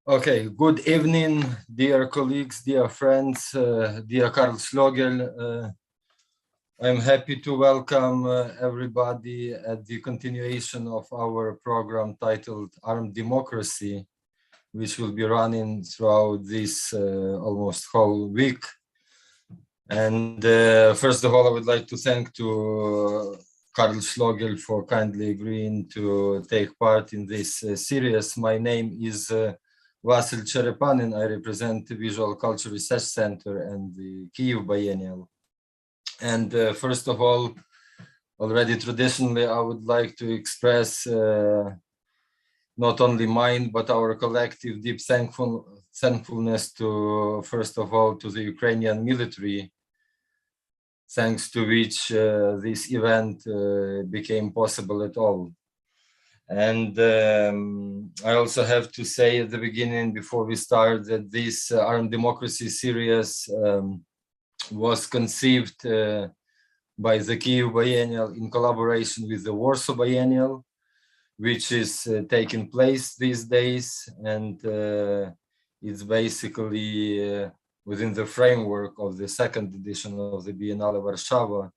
Okay, good evening, dear colleagues, dear friends, dear Karl Schlögel. I'm happy to welcome everybody at the continuation of our program titled Armed Democracy, which will be running throughout this almost whole week. And first of all, I would like to thank to Karl Schlögel for kindly agreeing to take part in this series. My name is Vasyl Cherepanyn. I represent the Visual Culture Research Center and the Kyiv Biennial. And first of all, already traditionally, I would like to express not only mine, but our collective deep thankfulness to, first of all, to the Ukrainian military, thanks to which this event became possible at all. And I also have to say at the beginning, before we start, that this Armed Democracy series was conceived by the Kyiv Biennial in collaboration with the Warsaw Biennial, which is taking place these days. And it's basically within the framework of the second edition of the Biennale Warszawa.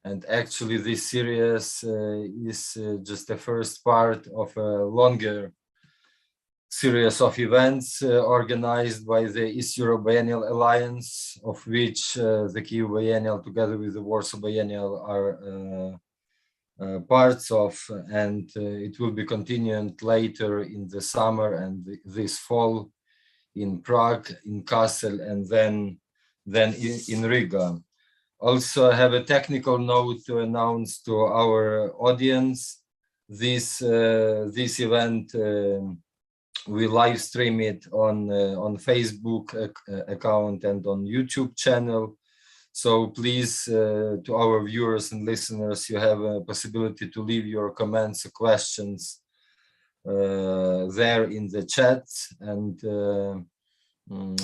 And actually this series is just the first part of a longer series of events organized by the East Europe Biennial Alliance, of which the Kyiv Biennial together with the Warsaw Biennial are parts of, and it will be continued later in the summer and this fall in Prague, in Kassel, and then in Riga. Also, I have a technical note to announce to our audience. This event, we live stream it on Facebook account and on YouTube channel. So please, to our viewers and listeners, you have a possibility to leave your comments or questions there in the chat, and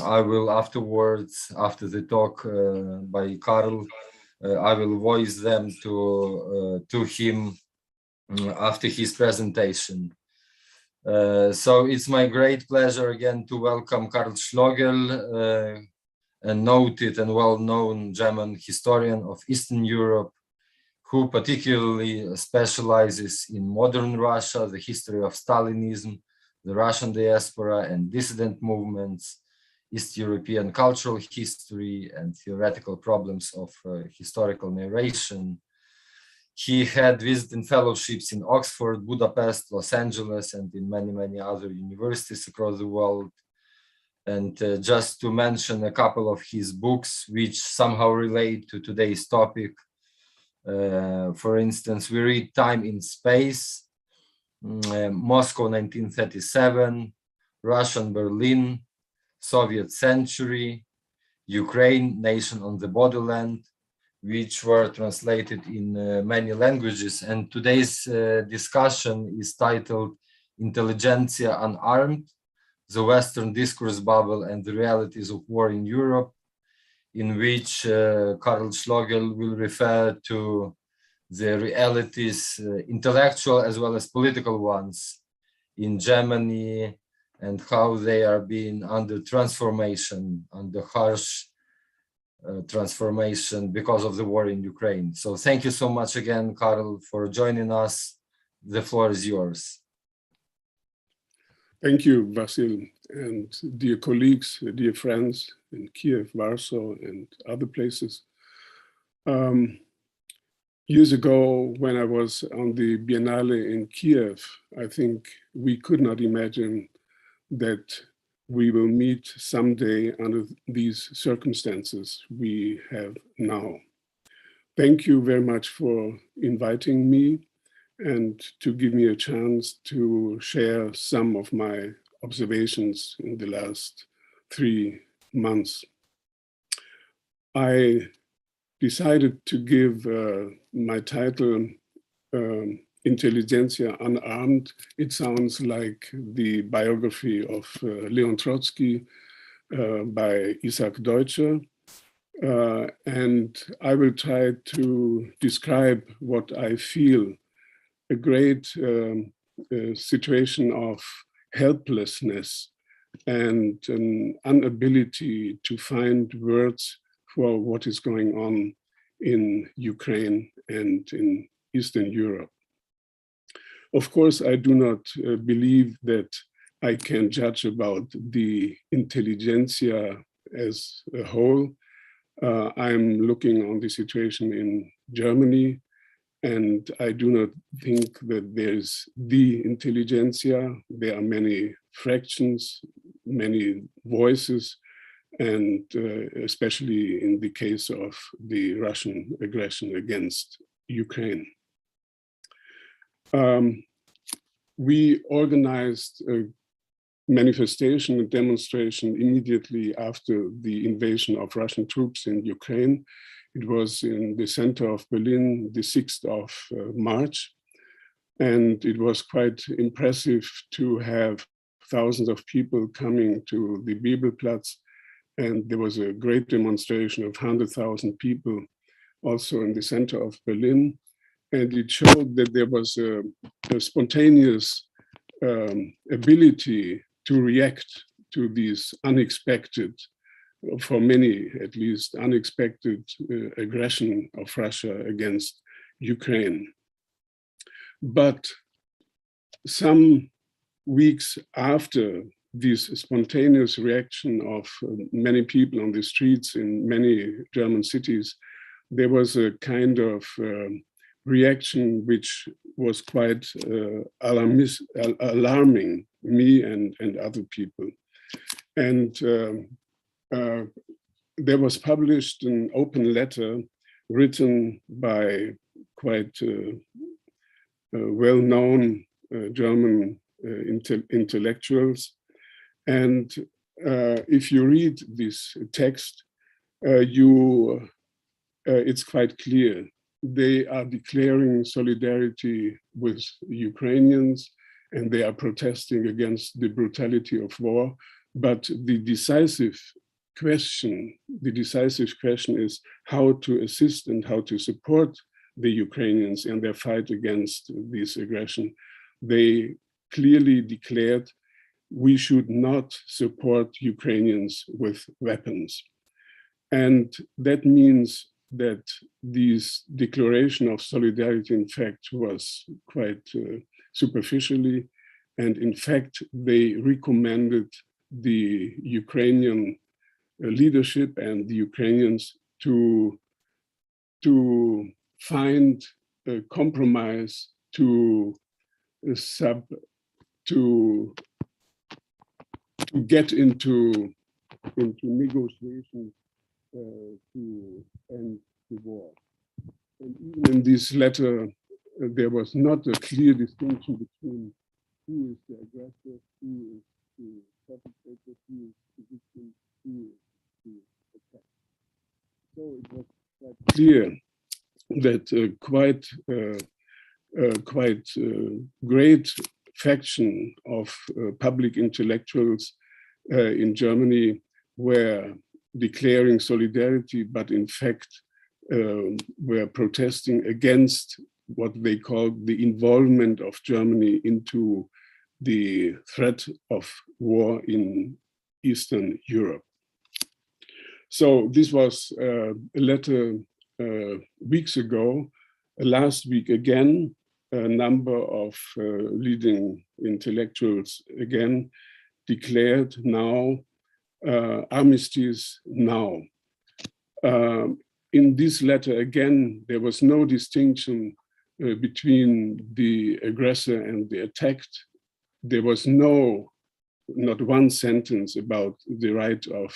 I will afterwards, after the talk by Karl, I will voice them to him after his presentation. So it's my great pleasure again to welcome Karl Schlögel, a noted and well-known German historian of Eastern Europe, who particularly specializes in modern Russia, the history of Stalinism, the Russian diaspora and dissident movements, East European cultural history, and theoretical problems of historical narration. He had visiting fellowships in Oxford, Budapest, Los Angeles, and in many, many other universities across the world. And just to mention a couple of his books, which somehow relate to today's topic. For instance, we read Time in Space, Moscow 1937, Russian Berlin, Soviet Century, Ukraine, Nation on the Borderland, which were translated in many languages. And today's discussion is titled Intelligentsia Unarmed, the Western Discourse Bubble and the Realities of War in Europe, in which Karl Schlögel will refer to the realities, intellectual as well as political ones, in Germany, and how they are being under transformation, under harsh transformation because of the war in Ukraine. So thank you so much again, Karl, for joining us. The floor is yours. Thank you, Vasyl, and dear colleagues, dear friends in Kiev, Warsaw, and other places. Years ago, when I was on the Biennale in Kiev, I think we could not imagine that we will meet someday under these circumstances we have now. Thank you very much for inviting me and to give me a chance to share some of my observations in the last 3 months. I decided to give my title Intelligentsia Unarmed. It sounds like the biography of Leon Trotsky by Isaac Deutscher. And I will try to describe what I feel, a great situation of helplessness and an inability to find words for what is going on in Ukraine and in Eastern Europe. Of course, I do not believe that I can judge about the intelligentsia as a whole. I'm looking on the situation in Germany, and I do not think that there's the intelligentsia. There are many fractions, many voices, and especially in the case of the Russian aggression against Ukraine. We organized a manifestation, a demonstration immediately after the invasion of Russian troops in Ukraine. It was in the center of Berlin, the 6th of March. And it was quite impressive to have thousands of people coming to the Bibelplatz. And there was a great demonstration of 100,000 people also in the center of Berlin. And it showed that there was a spontaneous ability to react to these unexpected, for many at least, unexpected aggression of Russia against Ukraine. But some weeks after this spontaneous reaction of many people on the streets in many German cities, there was a kind of reaction which was quite alarming me and other people. And there was published an open letter written by quite well-known German intellectuals. And if you read this text, it's quite clear. They are declaring solidarity with Ukrainians, and they are protesting against the brutality of war. But the decisive question is how to assist and how to support the Ukrainians in their fight against this aggression. They clearly declared we should not support Ukrainians with weapons. And that means that this declaration of solidarity, in fact, was quite superficially. And in fact, they recommended the Ukrainian leadership and the Ukrainians to find a compromise, to get into negotiations to end the war. And even in this letter, there was not a clear distinction between who is the aggressor, who is the perpetrator, who is the victim, who is the attacker. So it was quite clear that quite great faction of public intellectuals in Germany were declaring solidarity, but in fact were protesting against what they called the involvement of Germany into the threat of war in Eastern Europe. So this was a letter weeks ago. Last week again, a number of leading intellectuals again declared now armistice now. In this letter, again, there was no distinction between the aggressor and the attacked. There was not one sentence about the right of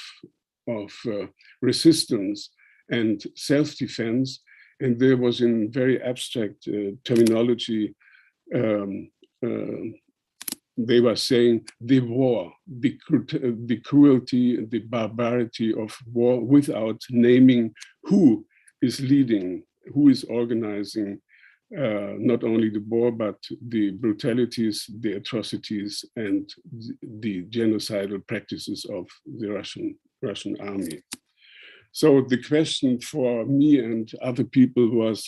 resistance and self-defense. And there was in very abstract terminology, they were saying the war, the cruelty, the barbarity of war, without naming who is leading, who is organizing not only the war, but the brutalities, the atrocities, and the genocidal practices of the Russian army. So the question for me and other people was,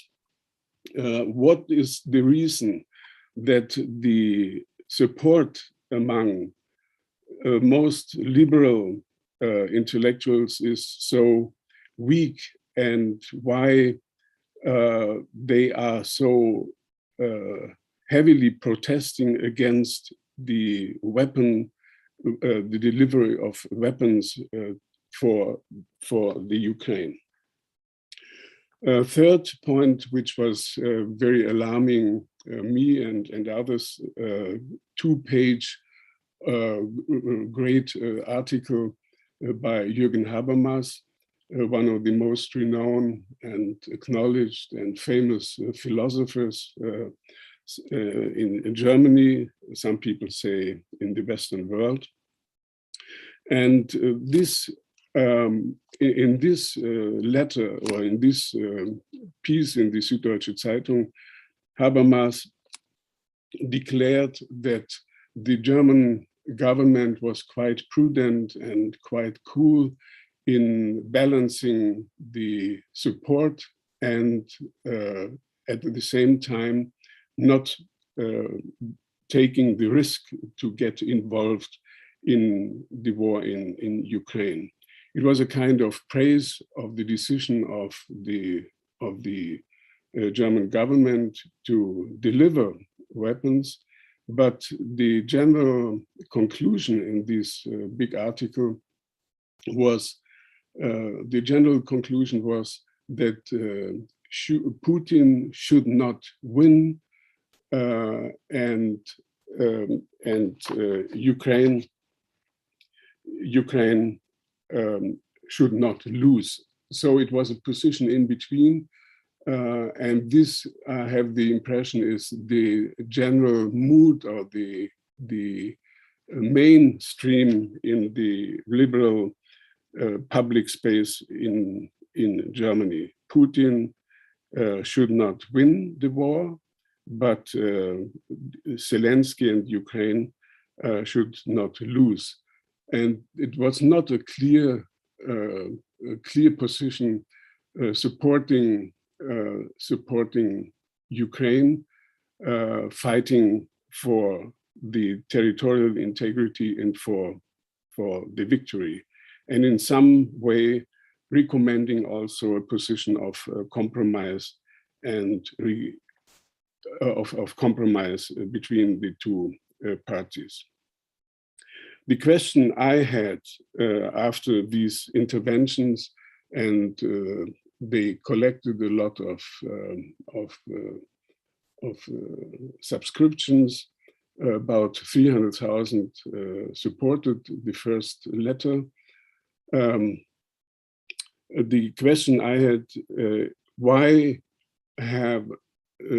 what is the reason that the support among most liberal intellectuals is so weak, and why they are so heavily protesting against the the delivery of weapons for the Ukraine. Third point, which was very alarming me and others, two-page great article by Jürgen Habermas, one of the most renowned and acknowledged and famous philosophers in Germany, some people say in the Western world. And this in this letter, or in this piece in the Süddeutsche Zeitung, Habermas declared that the German government was quite prudent and quite cool in balancing the support and at the same time not taking the risk to get involved in the war in Ukraine. It was a kind of praise of the decision of the German government to deliver weapons, but the general conclusion in this big article was that Putin should not win, and Ukraine should not lose. So it was a position in between, and this, I have the impression, is the general mood or the mainstream in the liberal public space in Germany. Putin should not win the war, but Zelensky and Ukraine should not lose. And it was not a clear position supporting Ukraine, fighting for the territorial integrity and for the victory, and in some way recommending also a position of compromise and of compromise between the two parties. The question I had after these interventions, and they collected a lot of subscriptions, about 300,000 supported the first letter. The question I had, why have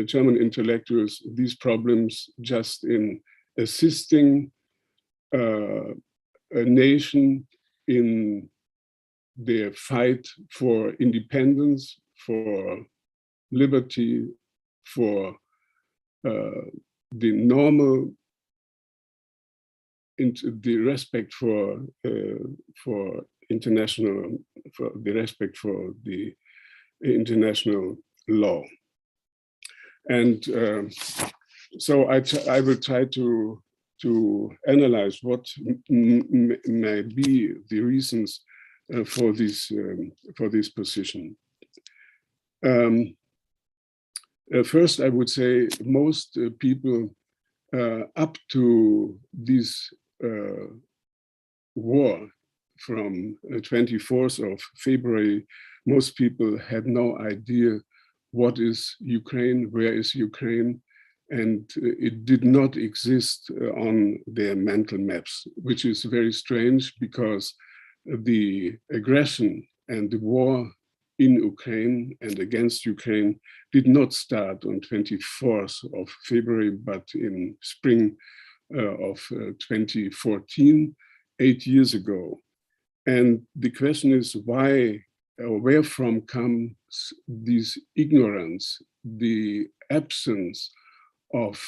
German intellectuals these problems just in assisting a nation in their fight for independence, for liberty, for the normal, the respect for international, for the respect for the international law. And so I will try to analyze what may be the reasons for this position. First, I would say most people up to this war from 24th of February, most people had no idea what is Ukraine, where is Ukraine, and it did not exist on their mental maps, which is very strange because the aggression and the war in Ukraine and against Ukraine did not start on 24th of February, but in spring of 2014, 8 years ago. And the question is why, or where from comes this ignorance, the absence of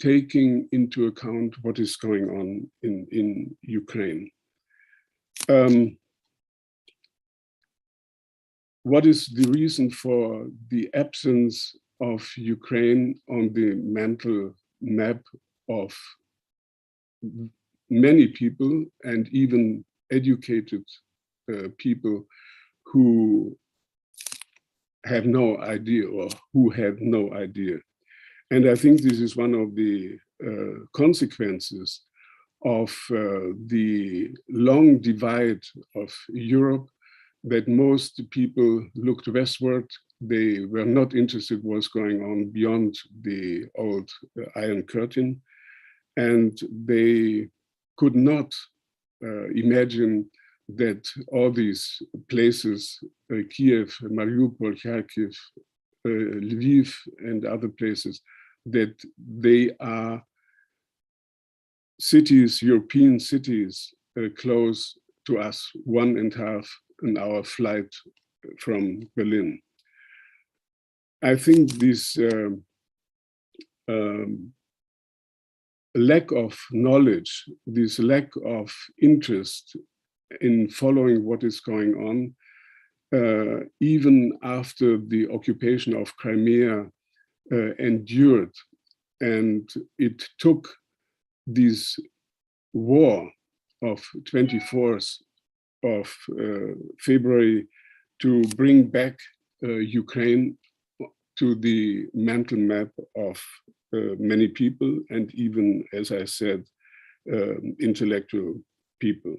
taking into account what is going on in Ukraine. What is the reason for the absence of Ukraine on the mental map of many people, and even educated people, who have no idea, or who had no idea. And I think this is one of the consequences of the long divide of Europe, that most people looked westward. They were not interested in what's going on beyond the old Iron Curtain. And they could not imagine that all these places, Kyiv, Mariupol, Kharkiv, Lviv, and other places, that they are cities, European cities, close to us, 1.5 hour flight from Berlin. I think this lack of knowledge, this lack of interest in following what is going on, even after the occupation of Crimea endured. And it took this war of 24th of February to bring back Ukraine to the mental map of many people, and even, as I said, intellectual people.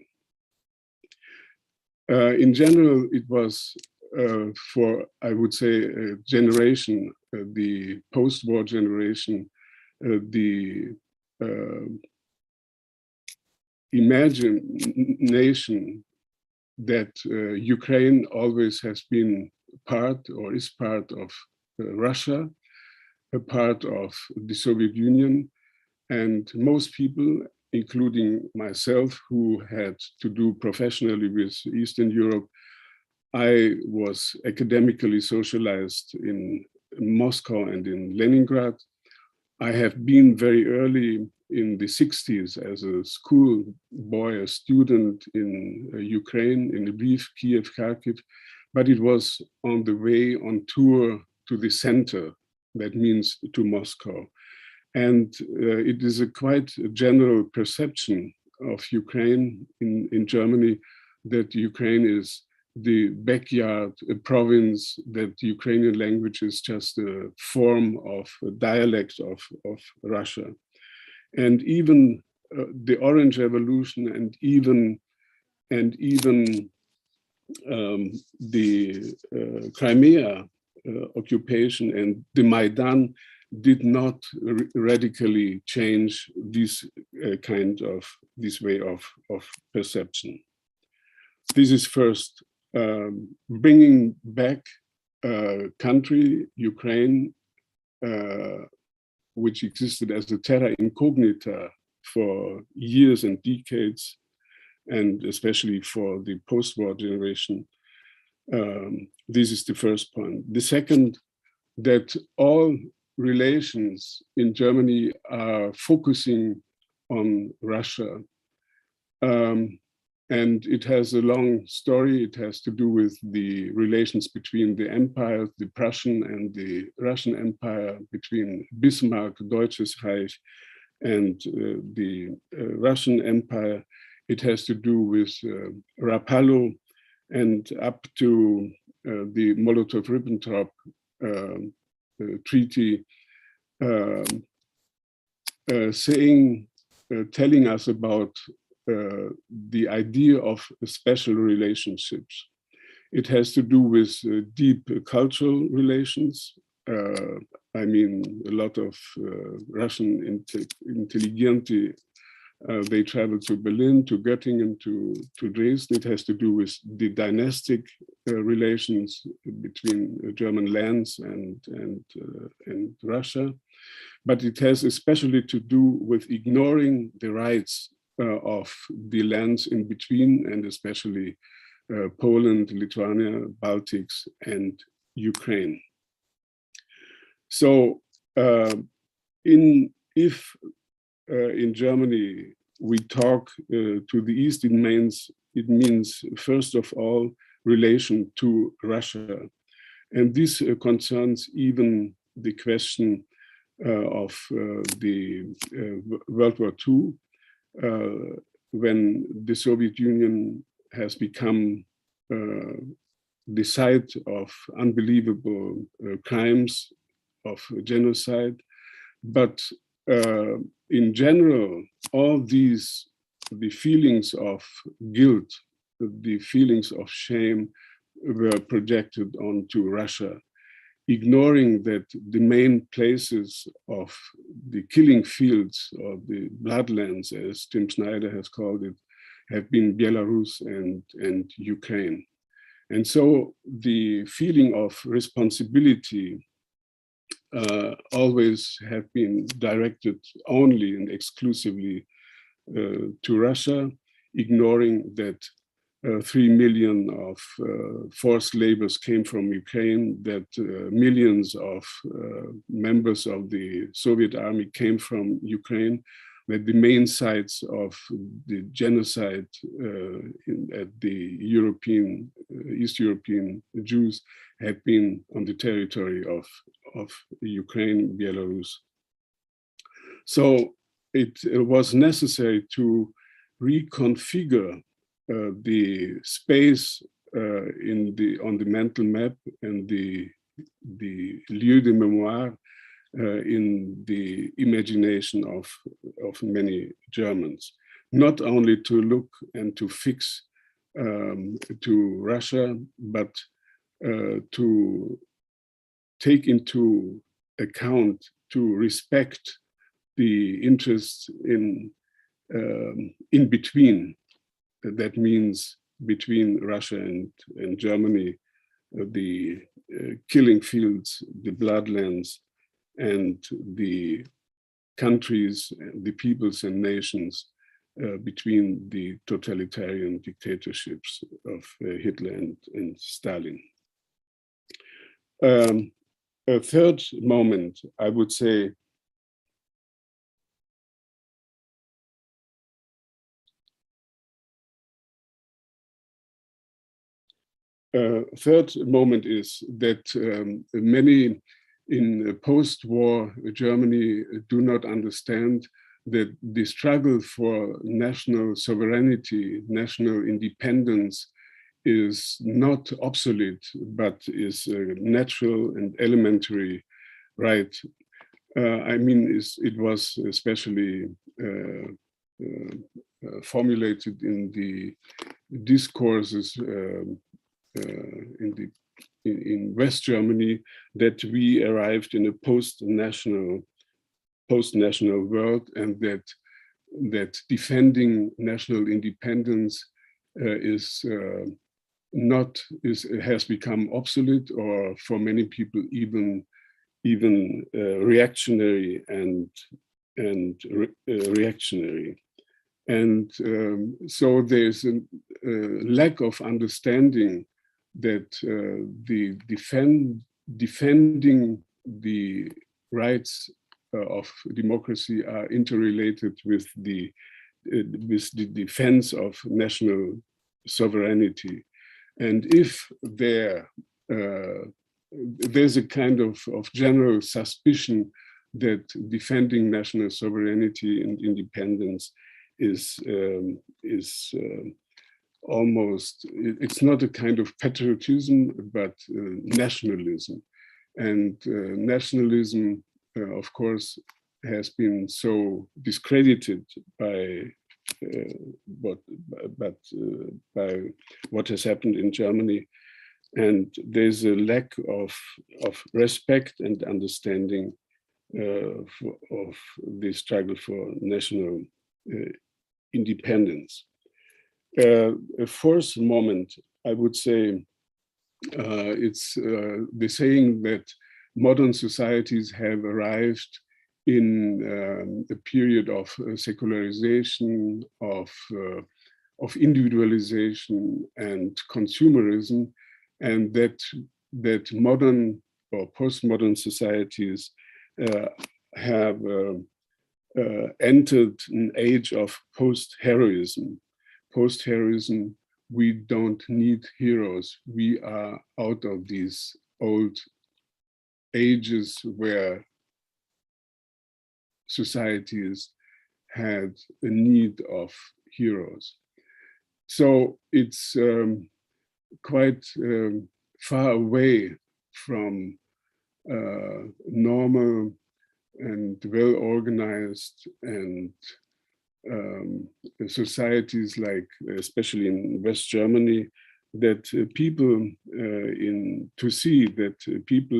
In general, it was for, I would say, a generation, the post-war generation, the imagination that Ukraine always has been part, or is part of Russia, a part of the Soviet Union. And most people, including myself, who had to do professionally with Eastern Europe, I was academically socialized in Moscow and in Leningrad. I have been very early in the 60s as a school boy, a student in Ukraine, in Lviv, Kyiv, Kharkiv, but it was on the way on tour to the center, that means to Moscow. And it is a quite general perception of Ukraine in Germany, that Ukraine is the backyard, a province, that the Ukrainian language is just a form of a dialect of Russia. And even the Orange Revolution, and even the Crimea occupation and the Maidan did not radically change this this way of perception. This is first, bringing back a country, Ukraine, which existed as a terra incognita for years and decades, and especially for the post-war generation. This is the first point. The second, that all relations in Germany are focusing on Russia. And it has a long story. It has to do with the relations between the empires, the Prussian and the Russian Empire, between Bismarck, Deutsches Reich, and the Russian Empire. It has to do with Rapallo, and up to the Molotov-Ribbentrop treaty, telling us about the idea of special relationships. It has to do with deep cultural relations. I mean, a lot of Russian intelligentsia, they travel to Berlin, to Göttingen, to Dresden. It has to do with the dynastic relations between German lands and Russia. But it has especially to do with ignoring the rights of the lands in between, and especially Poland, Lithuania, Baltics, and Ukraine. So if in Germany we talk to the East, it means first of all relation to Russia. And this concerns even the question of the World War II. when the Soviet Union has become the site of unbelievable crimes of genocide. But in general, all these, the feelings of guilt, the feelings of shame were projected onto Russia, ignoring that the main places of the killing fields or the bloodlands, as Tim Snyder has called it, have been Belarus and Ukraine. And so the feeling of responsibility always have been directed only and exclusively to Russia, ignoring that 3 million of forced laborers came from Ukraine, that millions of members of the Soviet army came from Ukraine, that the main sites of the genocide at the East European Jews had been on the territory of Ukraine, Belarus. So it was necessary to reconfigure the space on the mental map and the lieu de mémoire in the imagination of many Germans, not only to look and to fix to Russia, but to take into account, to respect the interests in between. That means between Russia and Germany, the killing fields, the bloodlands, and the countries, the peoples and nations between the totalitarian dictatorships of Hitler and Stalin. A third moment, I would say, third moment is that many in post-war Germany do not understand that the struggle for national sovereignty, national independence is not obsolete, but is a natural and elementary right. I mean, it was especially formulated in the discourses in West Germany, that we arrived in a post-national world, and that defending national independence has become obsolete, or for many people even reactionary and reactionary. And so there's a lack of understanding that defending the rights of democracy are interrelated with the defense of national sovereignty. And if there's a kind of general suspicion that defending national sovereignty and independence is almost, it's not a kind of patriotism, but nationalism. And nationalism, of course, has been so discredited by what has happened in Germany. And there's a lack of respect and understanding of the struggle for national independence. A fourth moment, I would say, it's the saying that modern societies have arrived in a period of secularization, of individualization and consumerism, and that modern or postmodern societies have entered an age of post-heroism. Post-heroism, we don't need heroes. We are out of these old ages where societies had a need of heroes. So it's quite far away from normal and well-organized and societies like, especially in West Germany, that people to see that people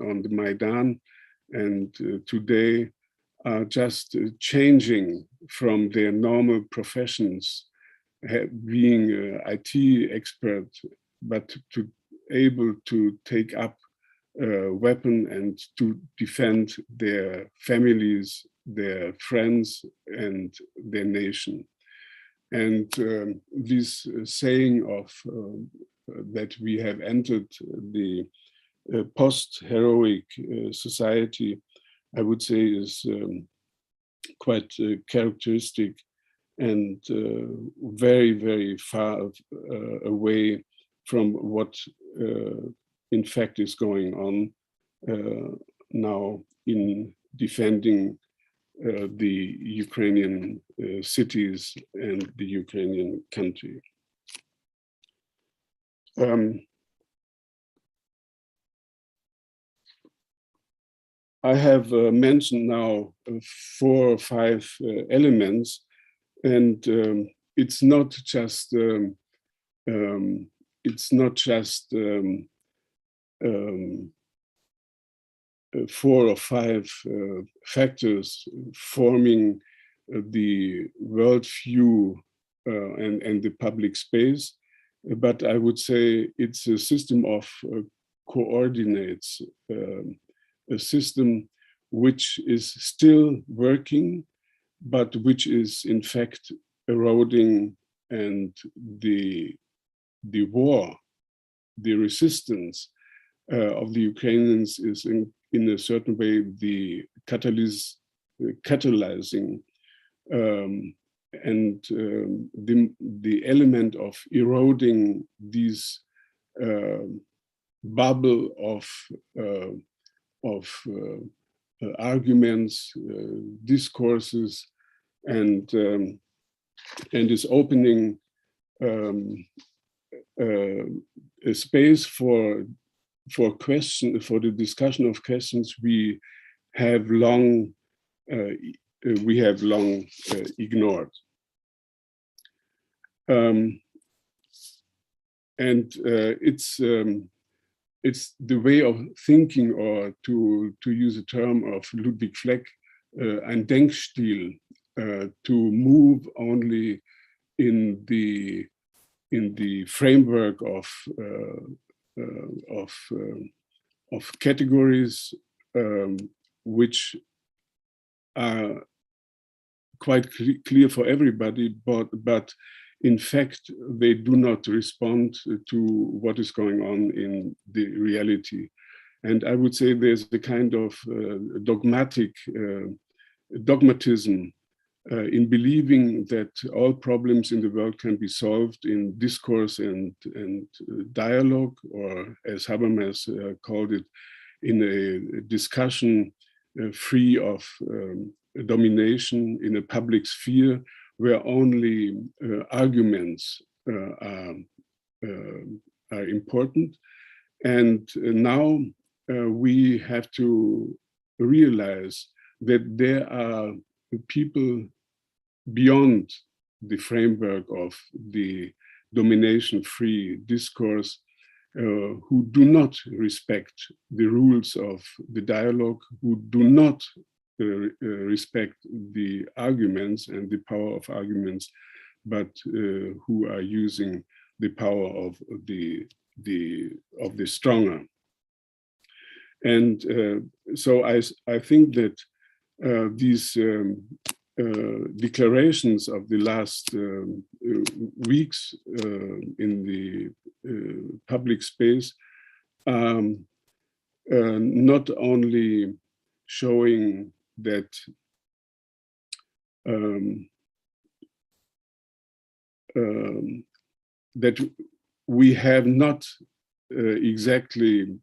on the Maidan and today are just changing from their normal professions, being an IT expert, but to able to take up a weapon and to defend their families, their friends, and their nation. And this saying of that we have entered the post-heroic society, I would say, is quite characteristic and very, very far away from what in fact is going on now in defending the Ukrainian cities and the Ukrainian country. I have mentioned now 4 or 5 elements, and it's not just 4 or 5 factors forming the worldview and the public space, but I would say it's a system of coordinates, a system which is still working, but which is in fact eroding, and the war, the resistance of the Ukrainians is in a certain way the catalyzing and the element of eroding these bubble of arguments, discourses, and is opening a space for the discussion of questions we have long ignored. It's the way of thinking, or to use a term of Ludwig Fleck, ein Denkstil, to move only in the framework of categories which are quite clear for everybody, but in fact they do not respond to what is going on in the reality. And I would say there's a kind of dogmatism in believing that all problems in the world can be solved in discourse and dialogue, or as Habermas called it, in a discussion free of domination in a public sphere where only arguments are important. And now we have to realize that there are people beyond the framework of the domination-free discourse who do not respect the rules of the dialogue, who do not respect the arguments and the power of arguments, but who are using the power of the stronger. And so I think that these declarations of the last weeks in the public space are not only showing that that we have not exactly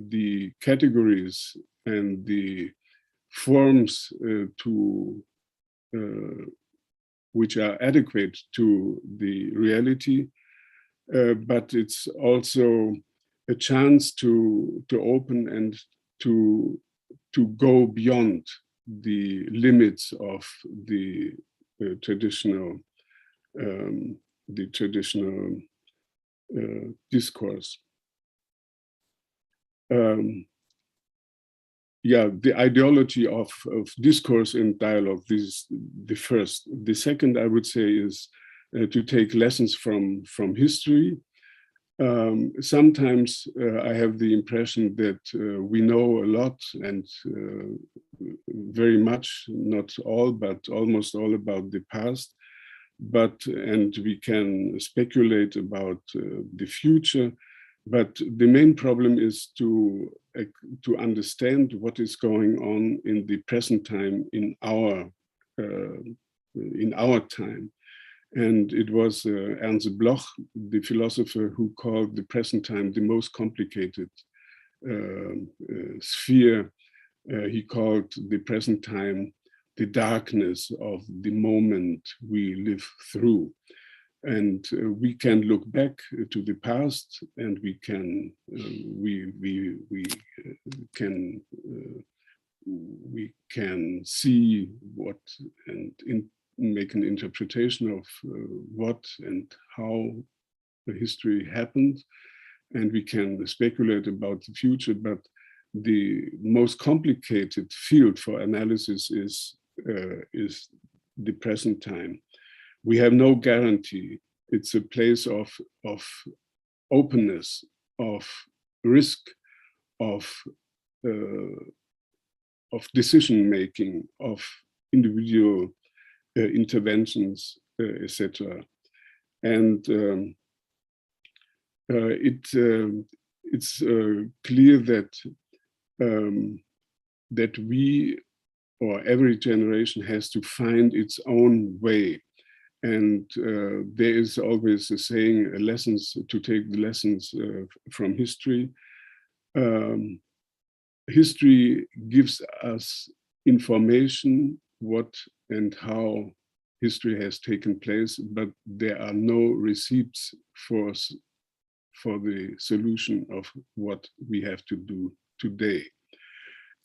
the categories and the forms to which are adequate to the reality, but it's also a chance to open and to go beyond the limits of the traditional discourse. Yeah, the ideology of discourse and dialogue, this is the first. The second, I would say, is to take lessons from history. Sometimes I have the impression that we know a lot and very much, not all, but almost all about the past, and we can speculate about the future. But the main problem is to understand what is going on in the present time in our time. And it was Ernst Bloch, the philosopher, who called the present time the most complicated sphere. He called the present time the darkness of the moment we live through. And we can look back to the past, and we can see what and make an interpretation of what and how the history happened, and we can speculate about the future. But the most complicated field for analysis is the present time. We have no guarantee. It's a place of openness, of risk, of decision making, of individual interventions, etc. And it's clear that that we, or every generation, has to find its own way. And there is always a saying, to take the lessons from history. History gives us information, what and how history has taken place, but there are no receipts for the solution of what we have to do today.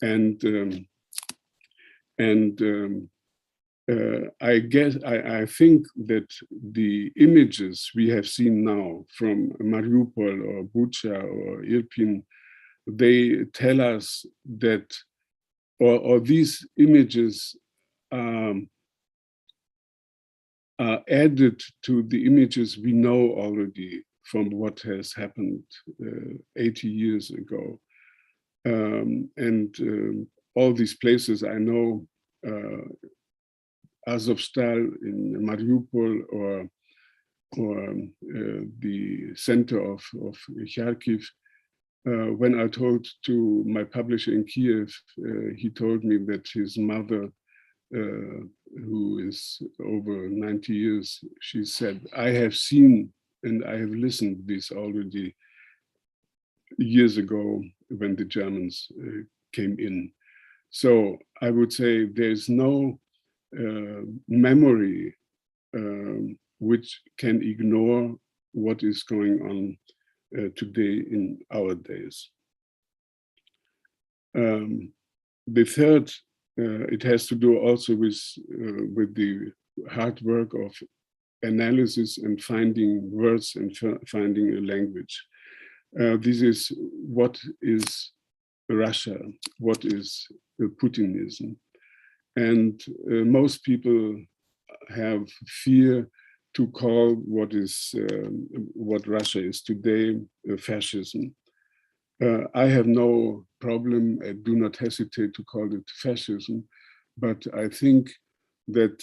And I think that the images we have seen now from Mariupol or Bucha or Irpin, they tell us that, or these images are added to the images we know already from what has happened 80 years ago. All these places I know, Azovstal in Mariupol, or the center of Kharkiv. When I told to my publisher in Kiev, he told me that his mother, who is over 90 years, she said, I have seen and I have listened this already years ago when the Germans came in. So I would say there's no memory which can ignore what is going on today in our days. The third, it has to do also with the hard work of analysis and finding words and finding a language. This is what is Russia, what is Putinism. And most people have fear to call what Russia is today fascism. I have no problem, I do not hesitate to call it fascism, but I think that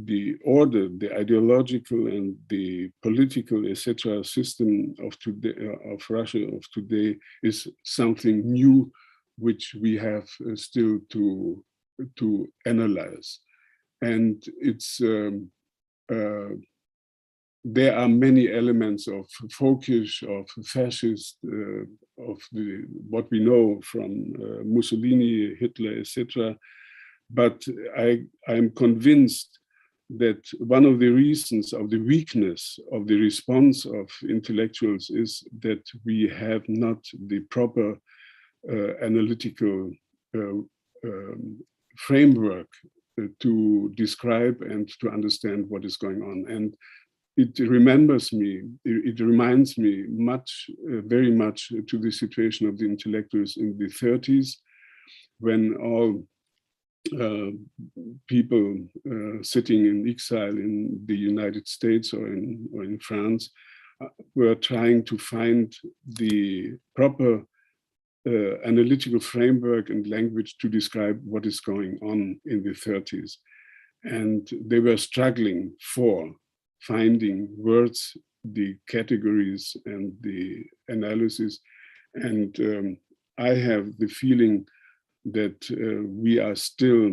the order, the ideological and the political, etc., system of today, of Russia of today, is something new, which we have still to analyze. And it's there are many elements of folkish, of fascist, of what we know from Mussolini, Hitler, etc. but I'm convinced that one of the reasons of the weakness of the response of intellectuals is that we have not the proper analytical framework to describe and to understand what is going on. And it reminds me very much to the situation of the intellectuals in the 30s, when all people sitting in exile in the United States or in France were trying to find the proper analytical framework and language to describe what is going on in the 30s. And they were struggling for finding words, the categories and the analysis. And I have the feeling that we are still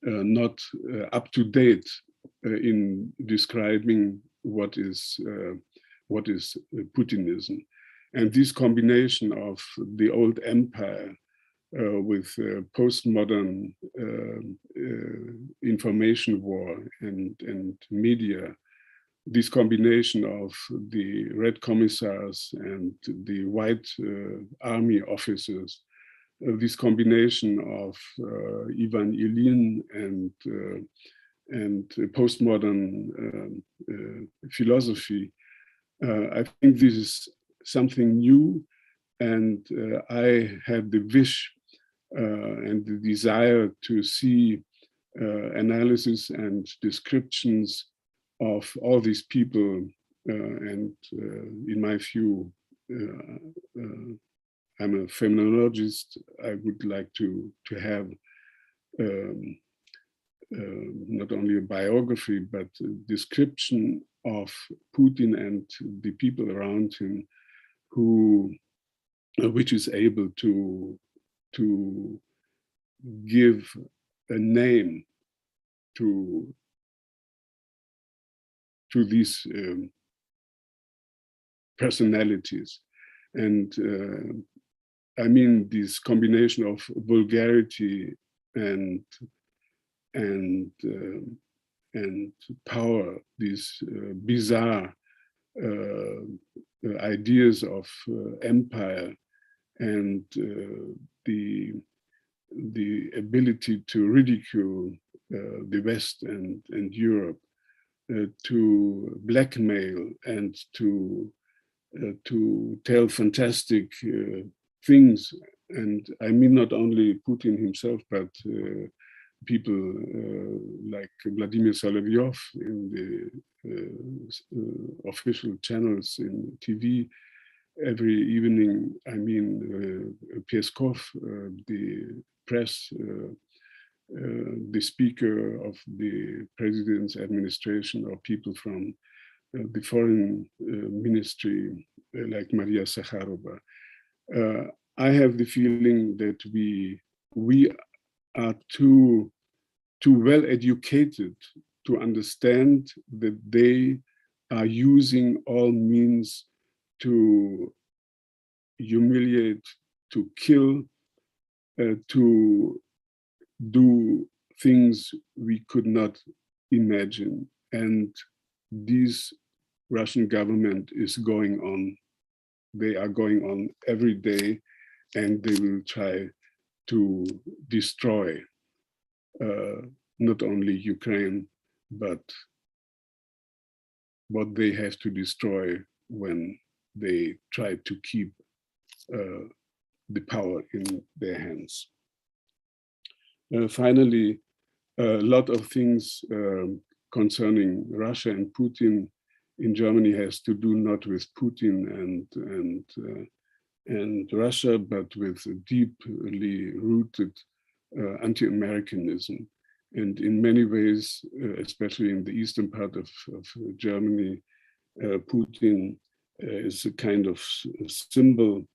not up to date in describing what is Putinism. And this combination of the old empire with postmodern information war and media, this combination of the red commissars and the white army officers, this combination of Ivan Ilyin and postmodern philosophy, I think this is something new, and I had the wish and the desire to see analysis and descriptions of all these people, and in my view, I'm a phenomenologist. I would like to have not only a biography, but a description of Putin and the people around him, which is able to give a name to these personalities. And I mean, this combination of vulgarity and power, these bizarre ideas of empire, and the ability to ridicule the West and Europe, to blackmail and to tell fantastic things. And I mean not only Putin himself, but people like Vladimir Solovyov in the official channels in TV every evening. I mean, Peskov, the press, the speaker of the president's administration, or people from the foreign ministry, like Maria Zakharova. I have the feeling that we are too well educated to understand that they are using all means to humiliate, to kill, to do things we could not imagine. And this Russian government is going on. They are going on every day, and they will try to destroy not only Ukraine, but what they have to destroy when they try to keep the power in their hands. Finally, a lot of things concerning Russia and Putin in Germany has to do not with Putin and Russia, but with deeply rooted anti-Americanism. And in many ways, especially in the eastern part of Germany, Putin is a kind of symbol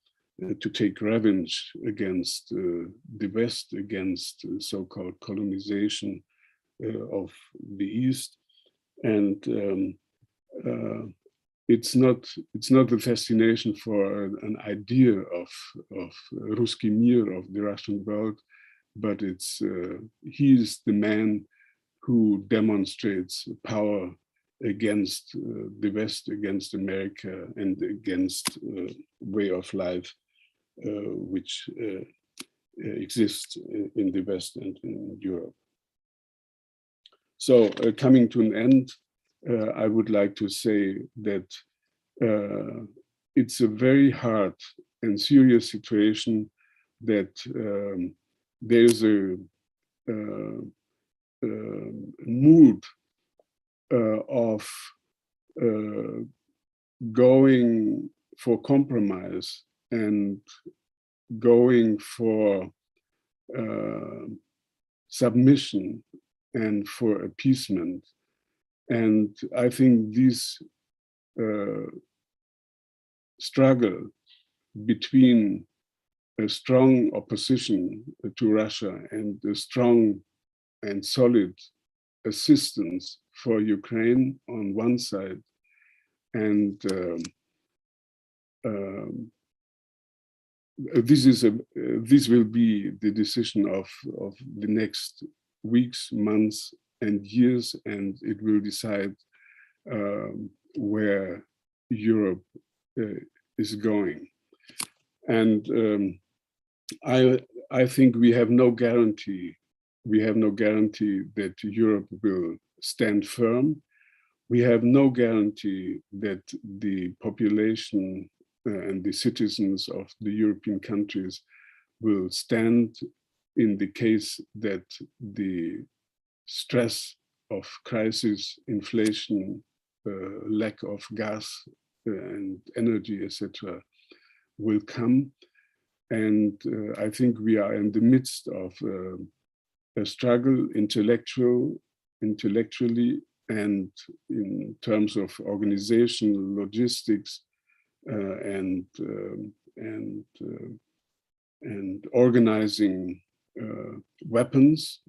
to take revenge against the West, against so-called colonization of the East. And it's not the fascination for an idea of Ruski Mir, of the Russian world, but it's he's the man who demonstrates power against the West, against America, and against way of life which exists in the West and in Europe. So coming to an end, I would like to say that it's a very hard and serious situation that there's a mood of going for compromise and going for submission and for appeasement. And I think this struggle between a strong opposition to Russia and a strong and solid assistance for Ukraine on one side, and this will be the decision of the next weeks, months, and years, and it will decide where Europe is going. And I think we have no guarantee. We have no guarantee that Europe will stand firm. We have no guarantee that the population and the citizens of the European countries will stand in the case that the stress of crisis, inflation, lack of gas and energy, etc., will come. And I think we are in the midst of a struggle intellectually and in terms of organization, logistics, and organizing weapons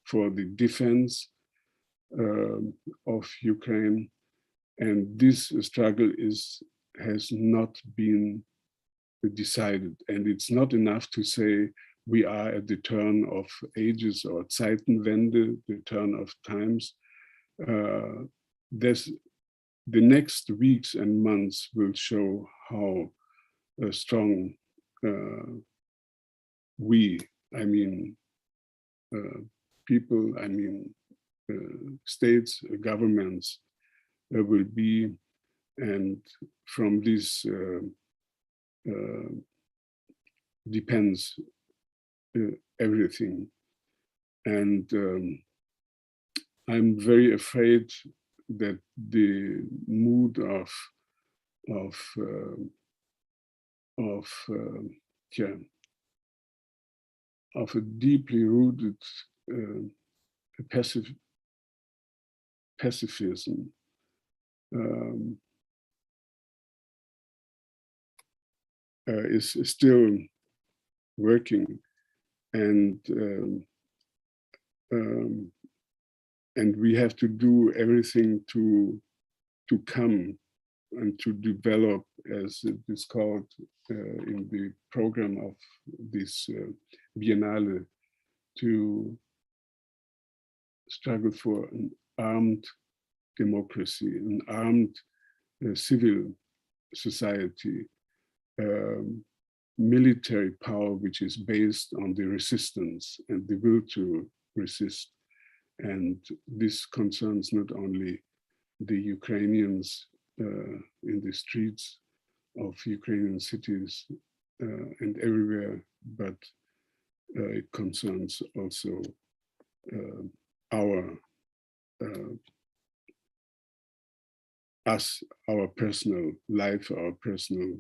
for the defense of Ukraine. And this struggle has not been decided. And it's not enough to say we are at the turn of ages or Zeitenwende, the turn of times. The next weeks and months will show how strong we, I mean people, I mean states, governments will be, and from this depends everything. And I'm very afraid that the mood of a deeply rooted pacifism is still working, and we have to do everything to come and to develop, as it is called in the program of this Biennale, to struggle for an armed democracy, an armed civil society, military power which is based on the resistance and the will to resist. And this concerns not only the Ukrainians in the streets of Ukrainian cities and everywhere, but it concerns also our personal life, our personal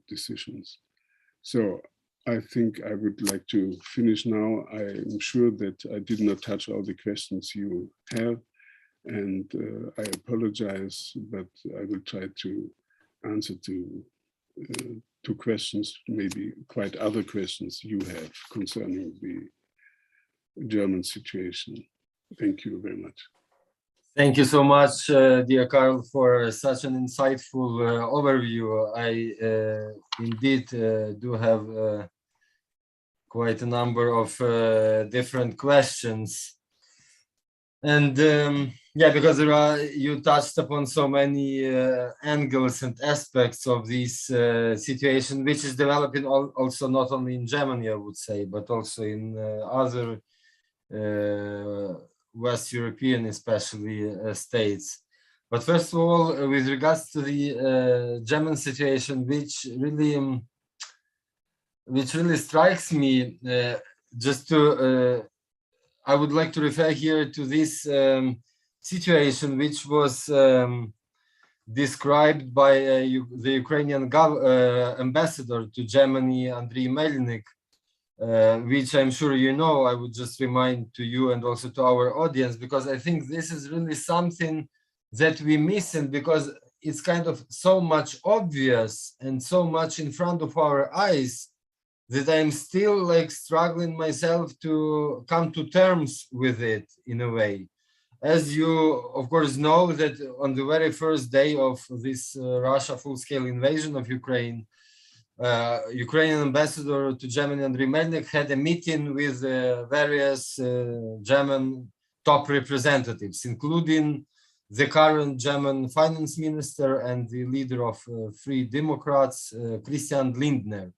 decisions. So I think I would like to finish now. I'm sure that I did not touch all the questions you have, and I apologize, but I will try to answer to questions, maybe quite other questions you have concerning the German situation. Thank you very much. Thank you so much, dear Karl, for such an insightful overview. I indeed do have quite a number of different questions. And yeah, because you touched upon so many angles and aspects of this situation, which is developing also not only in Germany, I would say, but also in other West European, especially states. But first of all, with regards to the German situation, which really strikes me, just to I would like to refer here to this situation, which was described by the Ukrainian ambassador to Germany, Andriy Melnik, which I'm sure you know. I would just remind to you and also to our audience, because I think this is really something that we miss, and because it's kind of so much obvious and so much in front of our eyes, that I'm still like struggling myself to come to terms with it in a way. As you, of course, know, that on the very first day of this Russia full-scale invasion of Ukraine, Ukrainian ambassador to Germany, Andriy Melnik, had a meeting with various German top representatives, including the current German finance minister and the leader of Free Democrats, Christian Lindner.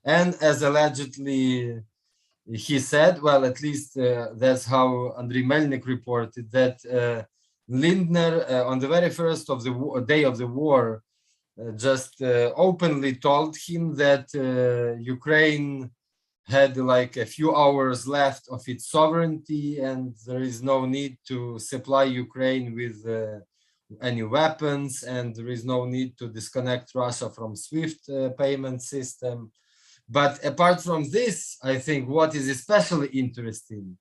And as allegedly he said, well, at least that's how Andriy Melnik reported, that Lindner, on the very first of the day of the war, just openly told him that Ukraine had like a few hours left of its sovereignty, and there is no need to supply Ukraine with any weapons, and there is no need to disconnect Russia from SWIFT payment system. But apart from this, I think what is especially interesting,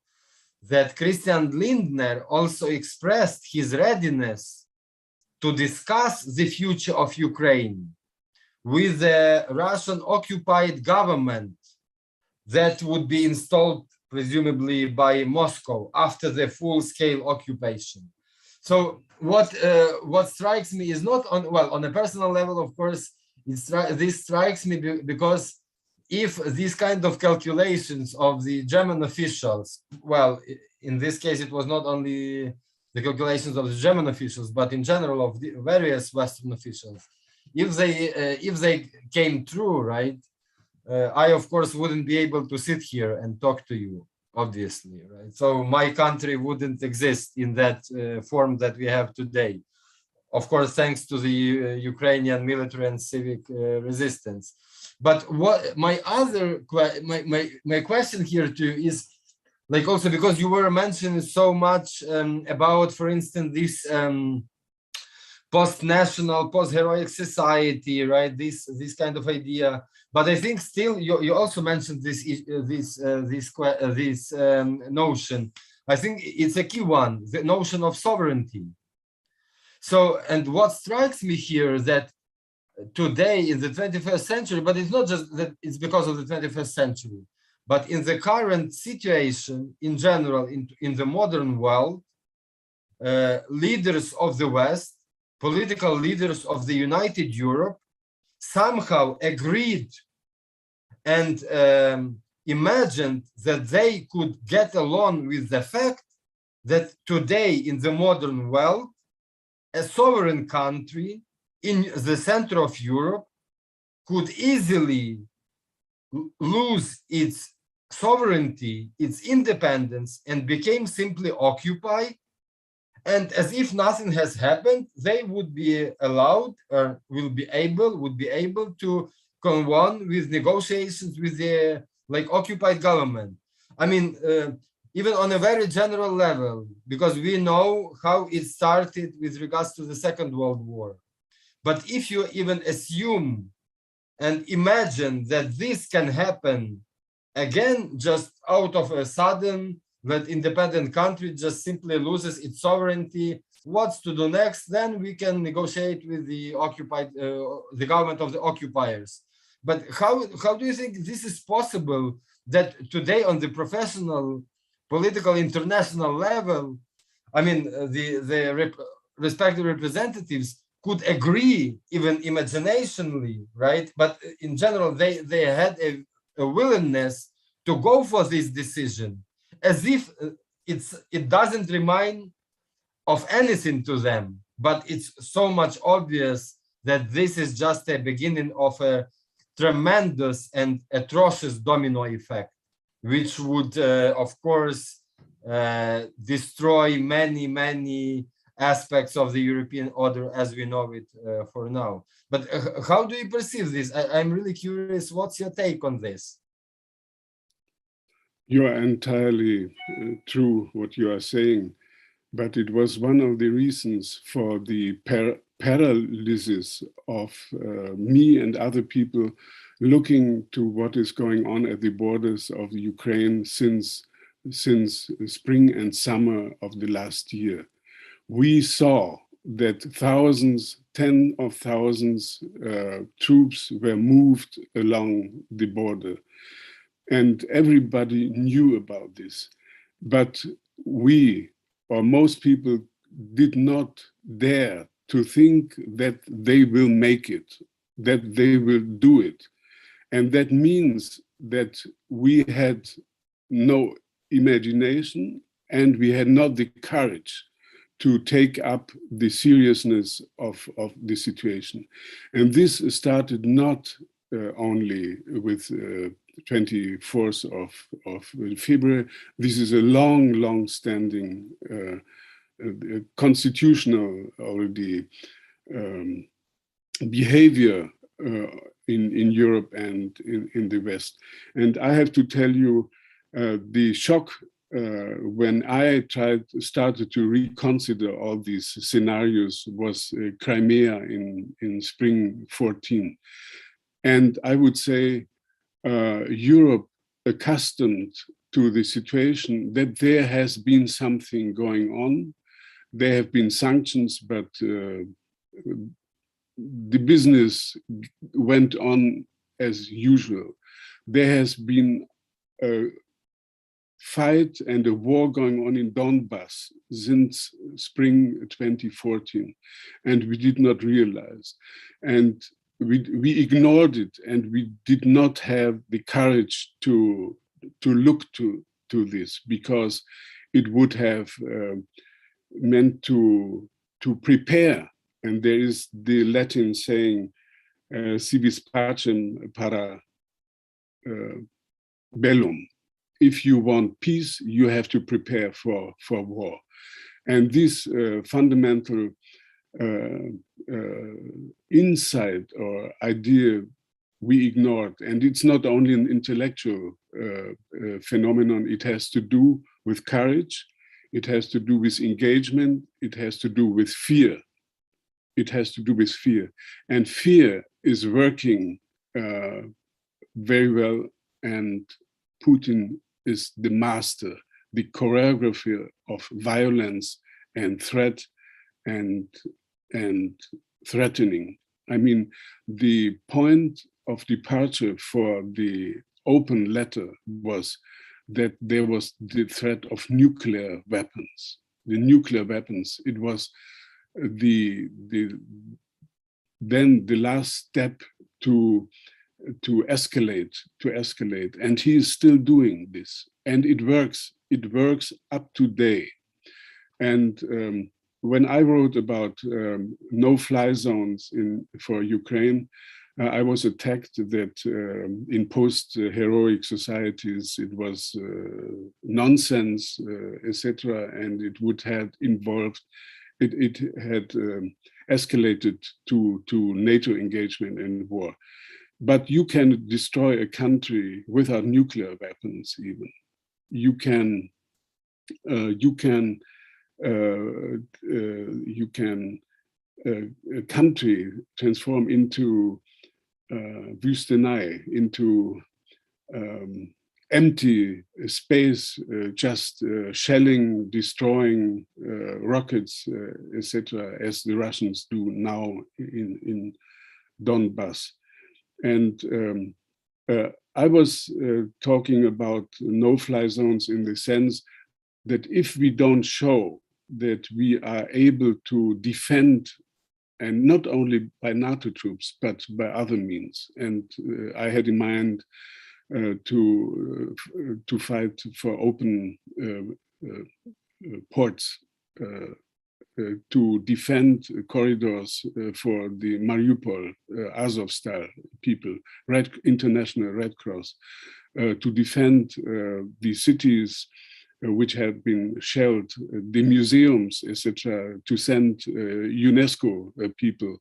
that Christian Lindner also expressed his readiness to discuss the future of Ukraine with the Russian occupied government that would be installed presumably by Moscow after the full-scale occupation. So what strikes me is not on, well, on a personal level, of course, this strikes me because if these kind of calculations of the German officials, well, in this case, it was not only the calculations of the German officials, but in general of the various Western officials, if they came true, right, I, of course, wouldn't be able to sit here and talk to you, obviously, right? So my country wouldn't exist in that form that we have today. Of course, thanks to the Ukrainian military and civic resistance. But what my other my question here too is, like, also because you were mentioning so much about, for instance, this post-national, post-heroic society, right? This kind of idea. But I think still you also mentioned this notion. I think it's a key one, the notion of sovereignty. So, and what strikes me here that today in the 21st century, but it's not just that it's because of the 21st century, but in the current situation in general, in the modern world, leaders of the West, political leaders of the United Europe, somehow agreed and imagined that they could get along with the fact that today in the modern world, a sovereign country in the center of Europe could easily lose its sovereignty, its independence, and became simply occupied. And as if nothing has happened, they would be allowed or would be able to go on with negotiations with the occupied government. I mean, even on a very general level, because we know how it started with regards to the Second World War. But if you even assume and imagine that this can happen again, just out of a sudden, that independent country just simply loses its sovereignty, what's to do next? Then we can negotiate with the occupied, the government of the occupiers. But how do you think this is possible, that today on the professional, political, international level, I mean, the respective representatives could agree even imaginationally, right? But in general, they had a willingness to go for this decision, as if it doesn't remind of anything to them, but it's so much obvious that this is just a beginning of a tremendous and atrocious domino effect, which would, of course, destroy many, many aspects of the European order as we know it for now. But how do you perceive this? I'm really curious. What's your take on this? You are entirely true what you are saying, but it was one of the reasons for the paralysis of me and other people looking to what is going on at the borders of the Ukraine since spring and summer of the last year. We saw that thousands, tens of thousands troops were moved along the border. And everybody knew about this. But we, or most people, did not dare to think that they will make it, that they will do it. And that means that we had no imagination and we had not the courage to take up the seriousness of the situation. And this started not only with 24th of February. This is a long-standing constitutional already behavior in Europe and in the West. And I have to tell you, the shock when I started to reconsider all these scenarios was Crimea in spring 14. And I would say Europe accustomed to the situation that there has been something going on. There have been sanctions, but the business went on as usual. There has been a fight and a war going on in Donbass since spring 2014, and we did not realize. And we ignored it, and we did not have the courage to look to this, because it would have meant to prepare. And there is the Latin saying, si vis pacem para bellum. If you want peace, you have to prepare for war. And this fundamental insight or idea we ignored. And it's not only an intellectual phenomenon, it has to do with courage, it has to do with engagement, it has to do with fear. It has to do with fear. And fear is working very well, and Putin is the master, the choreographer of violence and threat and threatening. I mean, the point of departure for the open letter was that there was the threat of nuclear weapons. The nuclear weapons, it was then the last step to escalate, and he is still doing this, and it works up to date. And when I wrote about no-fly zones for Ukraine, I was attacked that in post-heroic societies it was nonsense, etc., and it would have involved, it had escalated to NATO engagement and war. But you can destroy a country without nuclear weapons. Even you can a country transform into Wüstenei, into empty space, just shelling, destroying rockets, etc., as the Russians do now in Donbass. And I was talking about no-fly zones in the sense that if we don't show that we are able to defend, and not only by NATO troops, but by other means. And I had in mind to fight for open ports, to defend corridors for the Mariupol Azov style people, International Red Cross, to defend the cities which had been shelled, the museums, etc., to send UNESCO people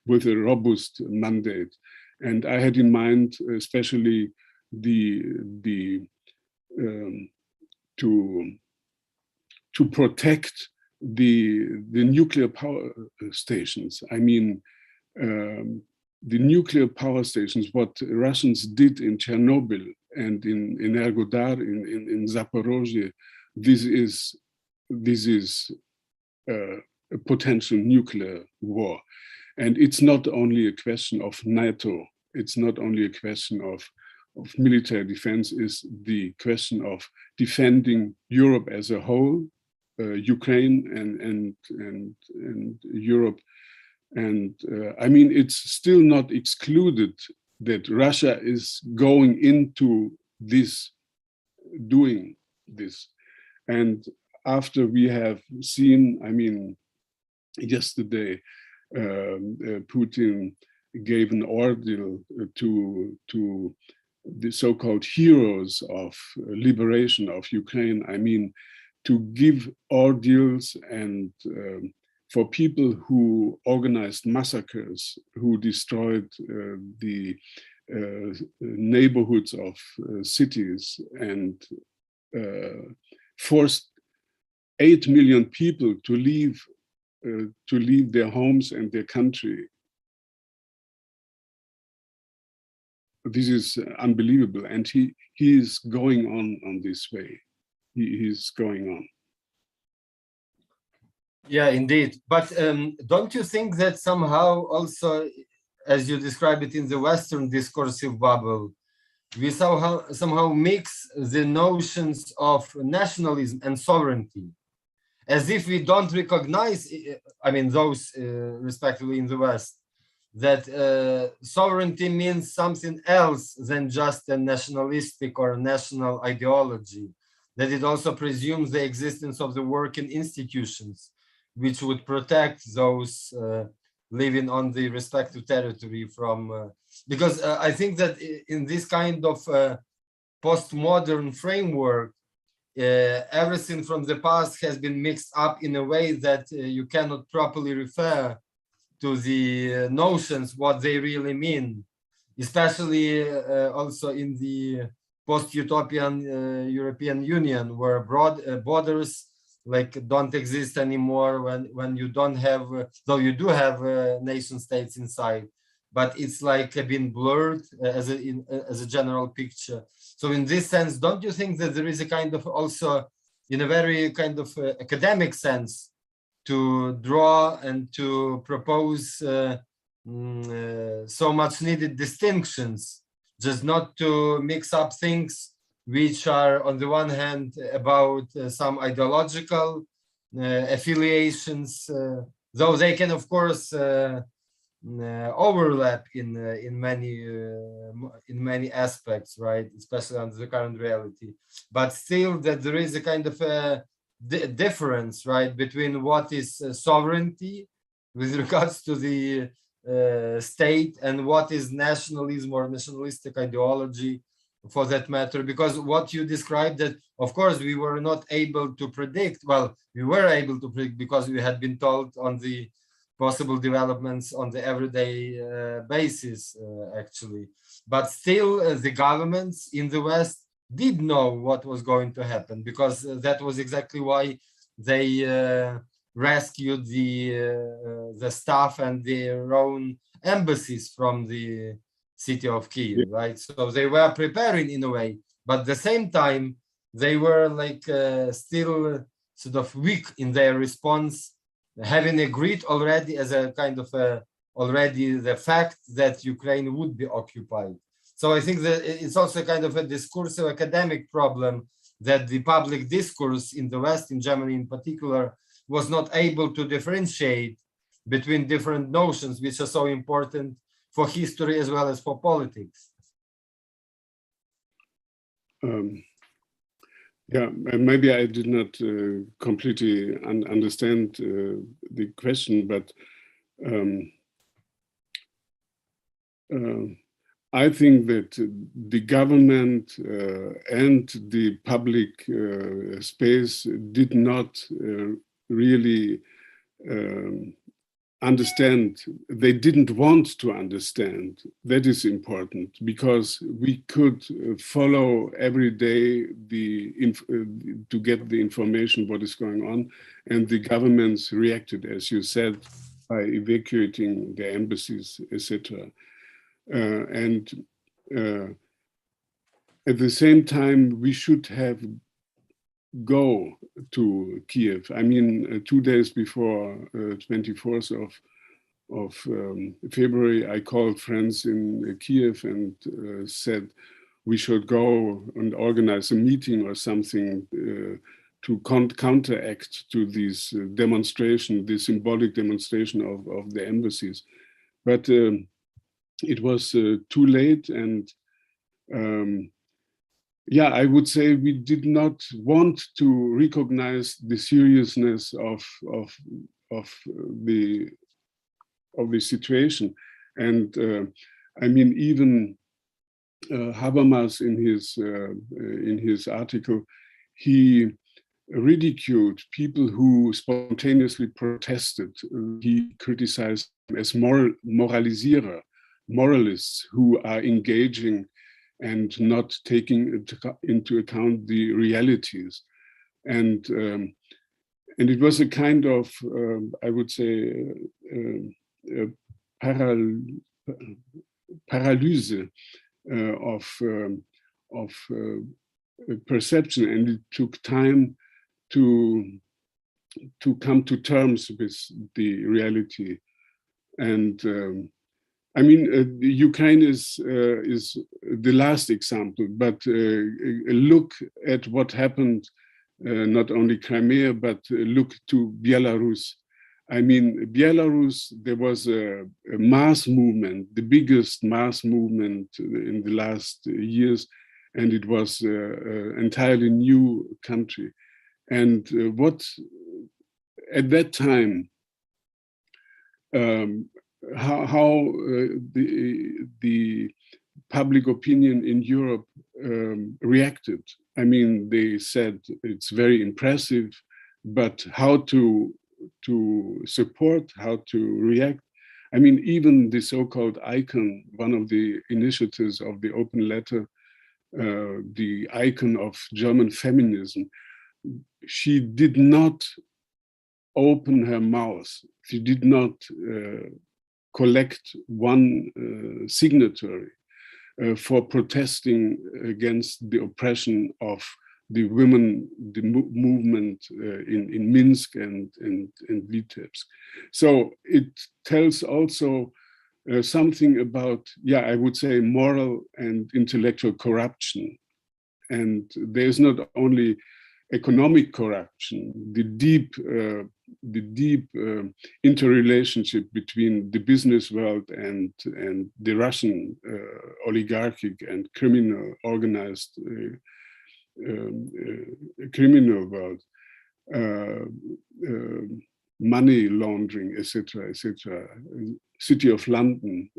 with a robust mandate. And I had in mind especially to protect the nuclear power stations. I mean, the nuclear power stations, what Russians did in Chernobyl and in Energodar, in Zaporozhye, this is a potential nuclear war. And it's not only a question of NATO, it's not only a question of military defense, it's the question of defending Europe as a whole, Ukraine and Europe. And I mean, it's still not excluded that Russia is going into this, doing this. And after we have seen, I mean, yesterday, Putin gave an ordeal to the so-called heroes of liberation of Ukraine. I mean, to give ordeals and for people who organized massacres, who destroyed the neighborhoods of cities and forced 8 million people to leave their homes and their country. This is unbelievable, and he is going on this way. He is going on. Yeah, indeed. But don't you think that somehow also, as you describe it in the Western discursive bubble, we somehow mix the notions of nationalism and sovereignty, as if we don't recognize, I mean, those respectively in the West, that sovereignty means something else than just a nationalistic or national ideology, that it also presumes the existence of the working institutions which would protect those living on the respective territory from, because I think that in this kind of postmodern framework, everything from the past has been mixed up in a way that you cannot properly refer to the notions, what they really mean, especially also in the post-utopian European Union, where borders like don't exist anymore, when you don't have, though you do have nation states inside, but it's like been blurred as a general picture. So in this sense, don't you think that there is a kind of also, in a very kind of academic sense, to draw and to propose so much needed distinctions, just not to mix up things which are on the one hand about some ideological affiliations, though they can of course overlap in many aspects, right? Especially under the current reality, but still that there is a kind of a difference, right, between what is sovereignty with regards to the state and what is nationalism or nationalistic ideology, for that matter. Because what you described, that of course we were not able to predict, well, we were able to predict because we had been told on the possible developments on the everyday basis, actually. But still, the governments in the West did know what was going to happen, because that was exactly why they rescued the staff and their own embassies from the city of Kyiv, right? So they were preparing in a way, but at the same time, they were like still sort of weak in their response, having agreed already as a kind of already the fact that Ukraine would be occupied. So I think that it's also kind of a discursive academic problem that the public discourse in the West, in Germany in particular, was not able to differentiate between different notions which are so important for history as well as for politics. Yeah, maybe I did not completely understand the question, but I think that the government and the public space did not really understand. They didn't want to understand. That is important, because we could follow every day to get the information what is going on, and the governments reacted, as you said, by evacuating the embassies, etc. And at the same time, we should have go to Kiev. I mean, 2 days before 24th of February, I called friends in Kiev and said we should go and organize a meeting or something to counteract to this demonstration, this symbolic demonstration of the embassies. But it was too late, and yeah, I would say we did not want to recognize the seriousness of the situation. And I mean, even Habermas in his article, he ridiculed people who spontaneously protested. He criticized them as moralisierer, moralists who are engaging and not taking into account the realities. And it was a kind of, I would say, paralysis of perception, and it took time to come to terms with the reality. And I mean, Ukraine is the last example, but look at what happened, not only Crimea, but look to Belarus. I mean, Belarus, there was a mass movement, the biggest mass movement in the last years, and it was an entirely new country. And what at that time, how the public opinion in Europe reacted. I mean, they said it's very impressive, but how to support, how to react. I mean, even the so-called icon, one of the initiatives of the open letter, the icon of German feminism, she did not open her mouth. She did not collect one signatory for protesting against the oppression of the women, the movement in Minsk and Vitebsk. So it tells also something about, yeah, I would say moral and intellectual corruption. And there's not only economic corruption, the deep interrelationship between the business world and the Russian oligarchic and criminal organized criminal world, money laundering, etc., etc. City of London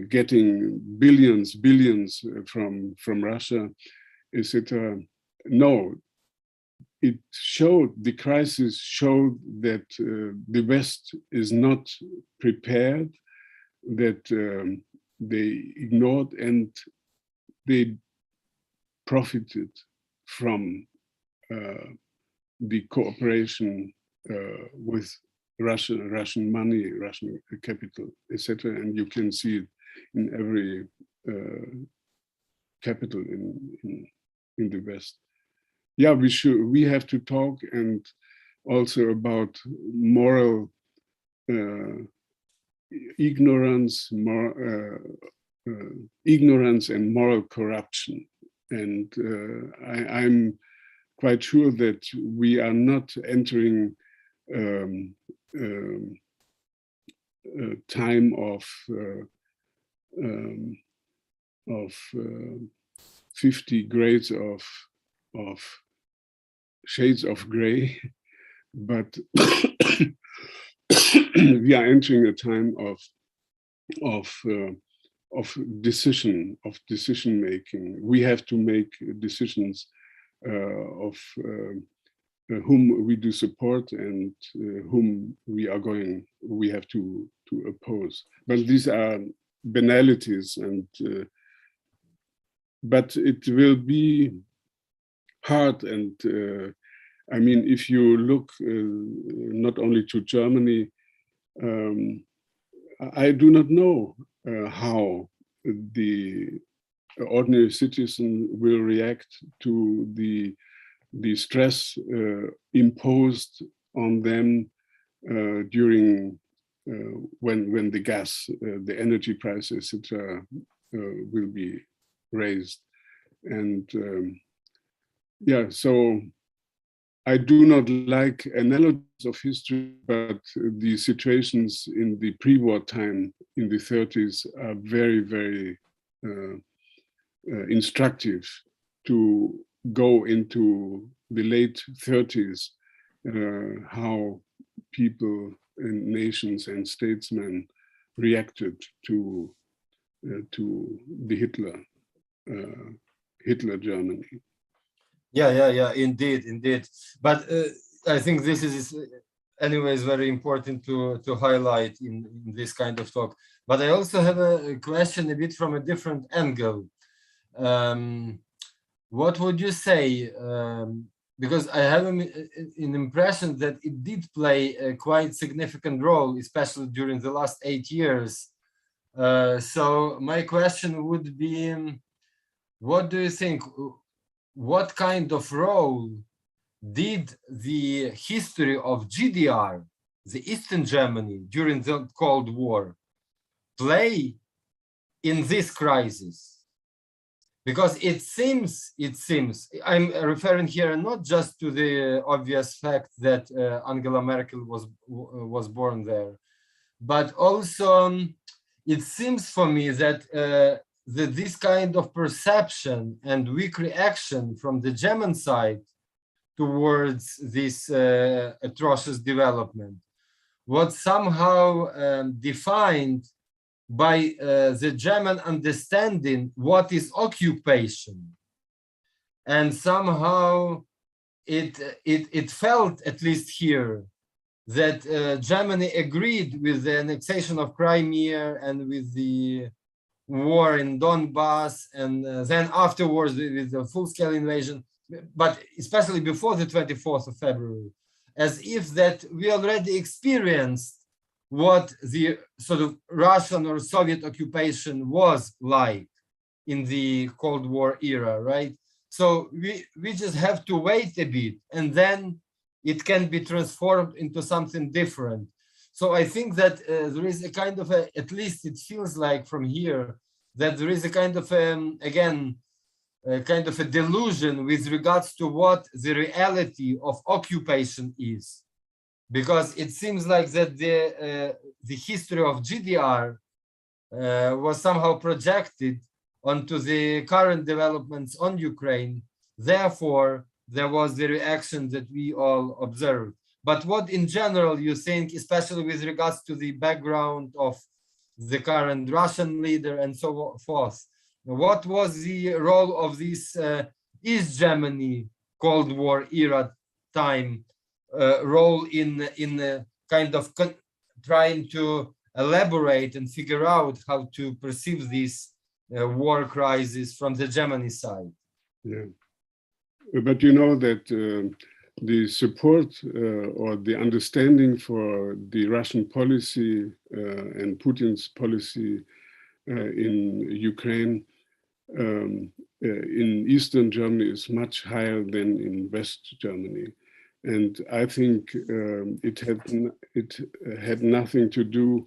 getting billions from Russia, etc. No, it showed, the crisis showed that the West is not prepared, that they ignored and they profited from the cooperation with Russian money, Russian capital, etc. And you can see it in every capital in the West. Yeah, we have to talk, and also about moral ignorance, ignorance and moral corruption. And I'm quite sure that we are not entering a time of 50 grades of shades of gray, but we are entering a time of decision making. We have to make decisions of whom we do support and whom we have to oppose. But these are banalities, and but it will be hard. And I mean, if you look not only to Germany, I do not know how the ordinary citizen will react to the stress imposed on them during when the gas, the energy prices, etc., will be raised. And yeah, so I do not like analogies of history, but the situations in the pre-war time in the 30s are very, very instructive to go into the late 30s, how people and nations and statesmen reacted to the Hitler Germany. Yeah, indeed. But I think this is anyways very important to highlight in this kind of talk. But I also have a question a bit from a different angle. What would you say? Because I have an impression that it did play a quite significant role, especially during the last 8 years. So my question would be, what do you think? What kind of role did the history of GDR, the Eastern Germany, during the Cold War, play in this crisis? Because it seems, I'm referring here not just to the obvious fact that Angela Merkel was born there, but also it seems for me that this kind of perception and weak reaction from the German side towards this atrocious development was somehow defined by the German understanding what is occupation, and somehow it felt, at least here, that Germany agreed with the annexation of Crimea and with the war in Donbass, and then afterwards with the full-scale invasion, but especially before the 24th of February, as if that we already experienced what the sort of Russian or Soviet occupation was like in the Cold War era, right? So we just have to wait a bit, and then it can be transformed into something different. So I think that there is a kind of at least it feels like from here, that there is a kind of, again, kind of a delusion with regards to what the reality of occupation is. Because it seems like that the history of GDR was somehow projected onto the current developments on Ukraine. Therefore, there was the reaction that we all observed. But what in general you think, especially with regards to the background of the current Russian leader and so forth, what was the role of this East Germany Cold War era time role in kind of trying to elaborate and figure out how to perceive this war crisis from the Germany side? Yeah, but you know that the support or the understanding for the Russian policy and Putin's policy in Ukraine in Eastern Germany is much higher than in West Germany. And I think it had nothing to do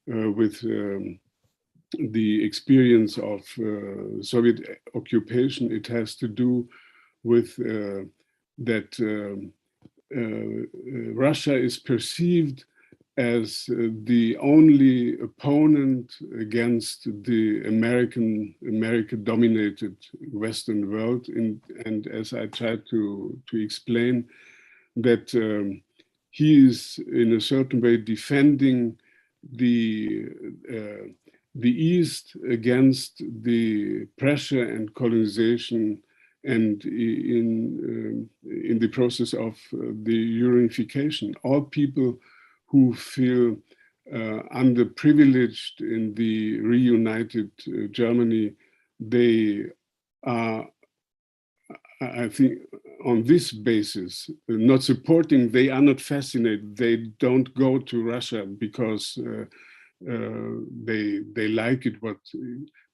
with the experience of Soviet occupation. It has to do with that Russia is perceived as the only opponent against the America-dominated Western world, and as I tried to explain, that he is in a certain way defending the East against the pressure and colonization, and in the process of the Eurification. All people who feel underprivileged in the reunited Germany, they are, I think, on this basis, not supporting, they are not fascinated. They don't go to Russia because they like it,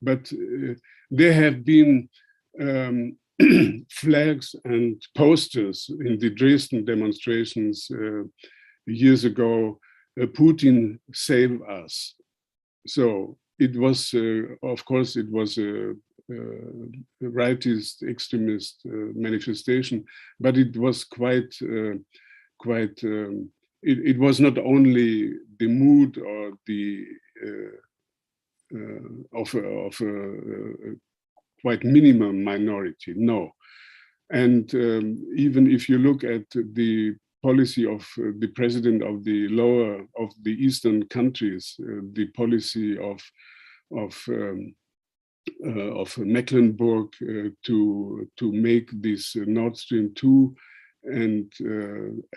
but there have been flags and posters in the Dresden demonstrations years ago, Putin save us. So it was, of course, it was a rightist extremist manifestation, but it was quite, it was not only the mood or the of a quite minimum minority, no. And even if you look at the policy of the president of the eastern countries, the policy of Mecklenburg to make this Nord Stream 2, and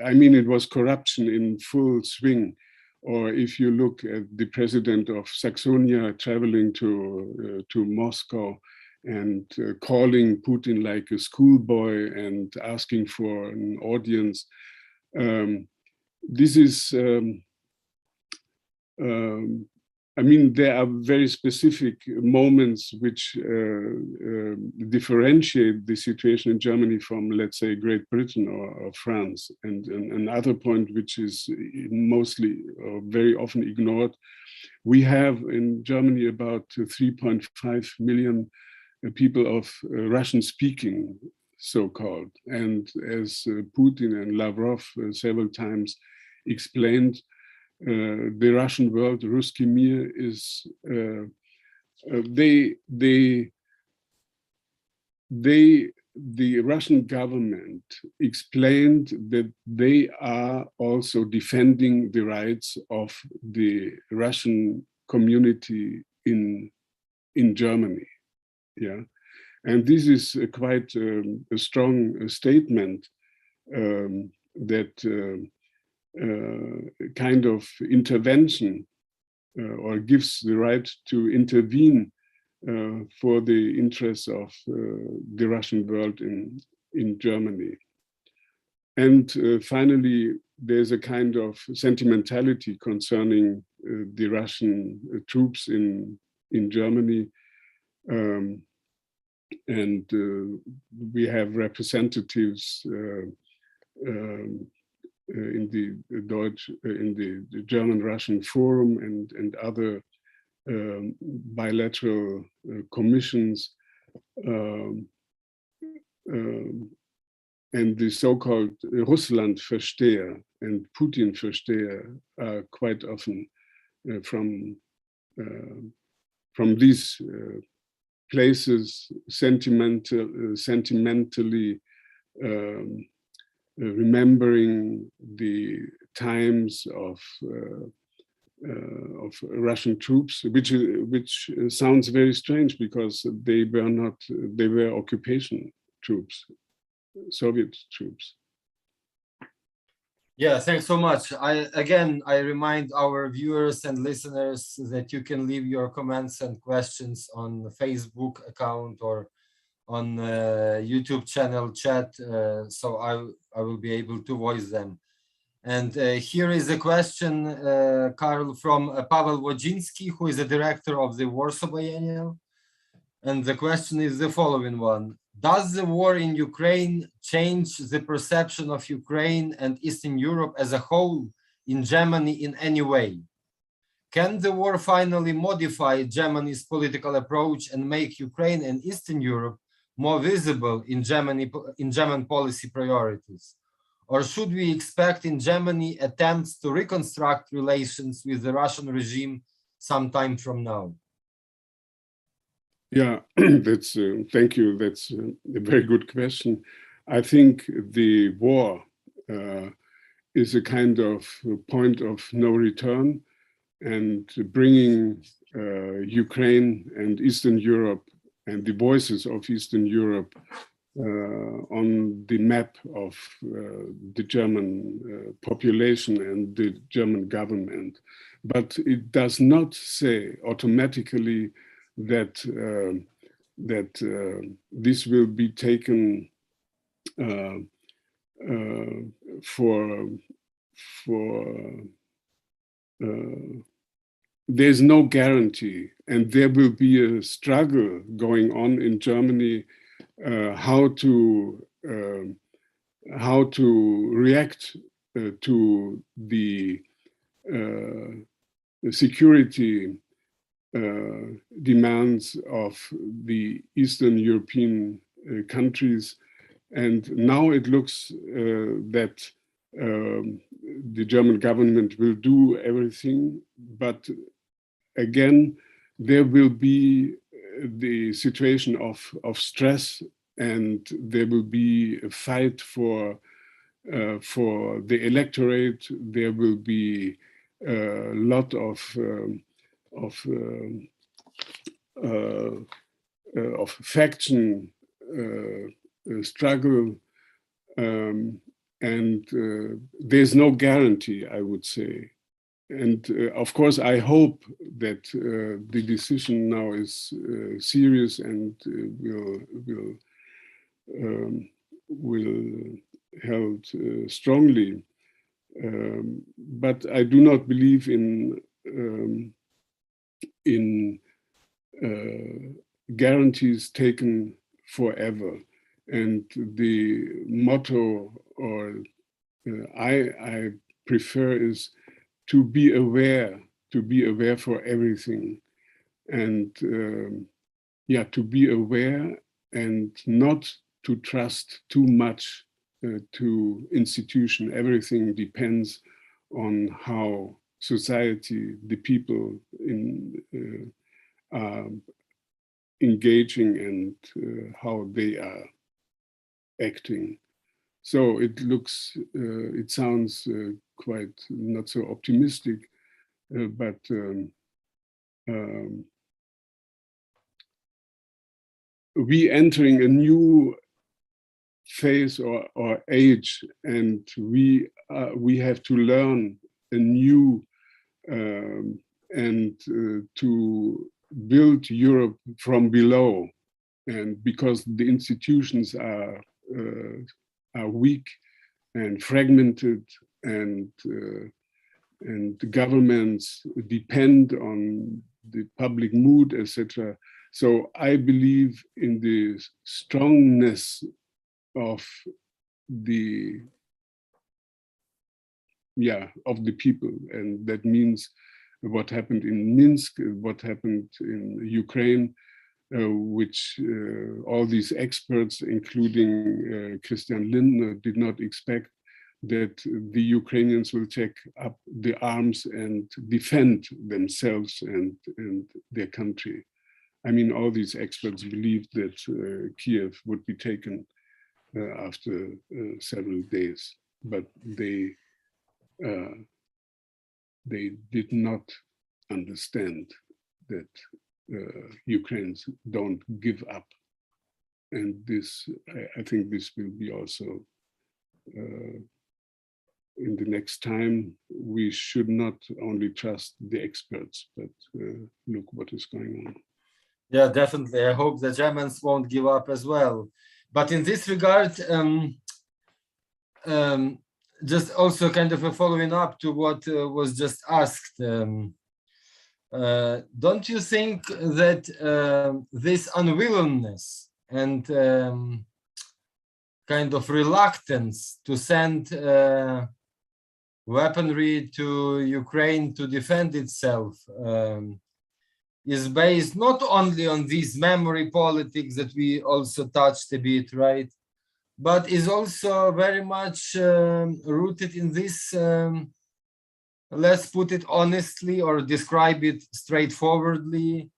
I mean, it was corruption in full swing. Or if you look at the president of Saxonia traveling to Moscow and calling Putin like a schoolboy and asking for an audience. This is, I mean, there are very specific moments which differentiate the situation in Germany from, let's say, Great Britain or France. And another point which is mostly or very often ignored, we have in Germany about 3.5 million people of Russian speaking, so-called. And as Putin and Lavrov several times explained, the Russian world, Ruski Mir, is the Russian government explained that they are also defending the rights of the Russian community in Germany. Yeah, and this is quite a strong statement that kind of intervention or gives the right to intervene for the interests of the Russian world in Germany. And finally, there's a kind of sentimentality concerning the Russian troops in Germany. And we have representatives in the German-Russian Forum and other bilateral commissions, and the so-called Russland-Versteher and Putin-Versteher are quite often from these places sentimentally remembering the times of Russian troops, which sounds very strange because they were occupation troops, Soviet troops. Yeah, thanks so much. I remind our viewers and listeners that you can leave your comments and questions on the Facebook account or on YouTube channel chat, so I will be able to voice them. And here is a question, Karl, from Pavel Wojcinski, who is the director of the Warsaw Biennial. And the question is the following one. Does the war in Ukraine change the perception of Ukraine and Eastern Europe as a whole in Germany in any way? Can the war finally modify Germany's political approach and make Ukraine and Eastern Europe more visible in German policy priorities? Or should we expect in Germany attempts to reconstruct relations with the Russian regime sometime from now? Yeah, that's thank you. That's a very good question. I think the war is a kind of point of no return, and bringing Ukraine and Eastern Europe and the voices of Eastern Europe on the map of the German population and the German government. But it does not say automatically that this will be taken there's no guarantee, and there will be a struggle going on in Germany how to react to the security demands of the Eastern European countries. And now it looks that the German government will do everything, but again, there will be the situation of stress, and there will be a fight for the electorate. There will be a lot of faction struggle, and there's no guarantee, I would say. And of course, I hope that the decision now is serious and will held strongly. But I do not believe in guarantees taken forever. And the motto, or I prefer, is to be aware for everything. And yeah, to be aware and not to trust too much to institution. Everything depends on how society, the people are engaging and how they are acting. So it looks, it sounds quite not so optimistic, but we entering a new phase or age, and we have to learn anew and to build Europe from below, and because the institutions are weak and fragmented, and the governments depend on the public mood, etc. So I believe in the strongness of the people, and that means what happened in Minsk, what happened in Ukraine, which all these experts, including Christian Lindner, did not expect, that the Ukrainians will take up the arms and defend themselves and their country. I mean, all these experts believed that Kyiv would be taken after several days, but they did not understand that Ukrainians don't give up. And this, I think this will be also in the next time. We should not only trust the experts, but look what is going on. Yeah, definitely. I hope the Germans won't give up as well. But in this regard, just also kind of a following up to what was just asked, don't you think that this unwillingness and kind of reluctance to send weaponry to Ukraine to defend itself is based not only on this memory politics that we also touched a bit, right? but is also very much rooted in this, let's put it honestly or describe it straightforwardly,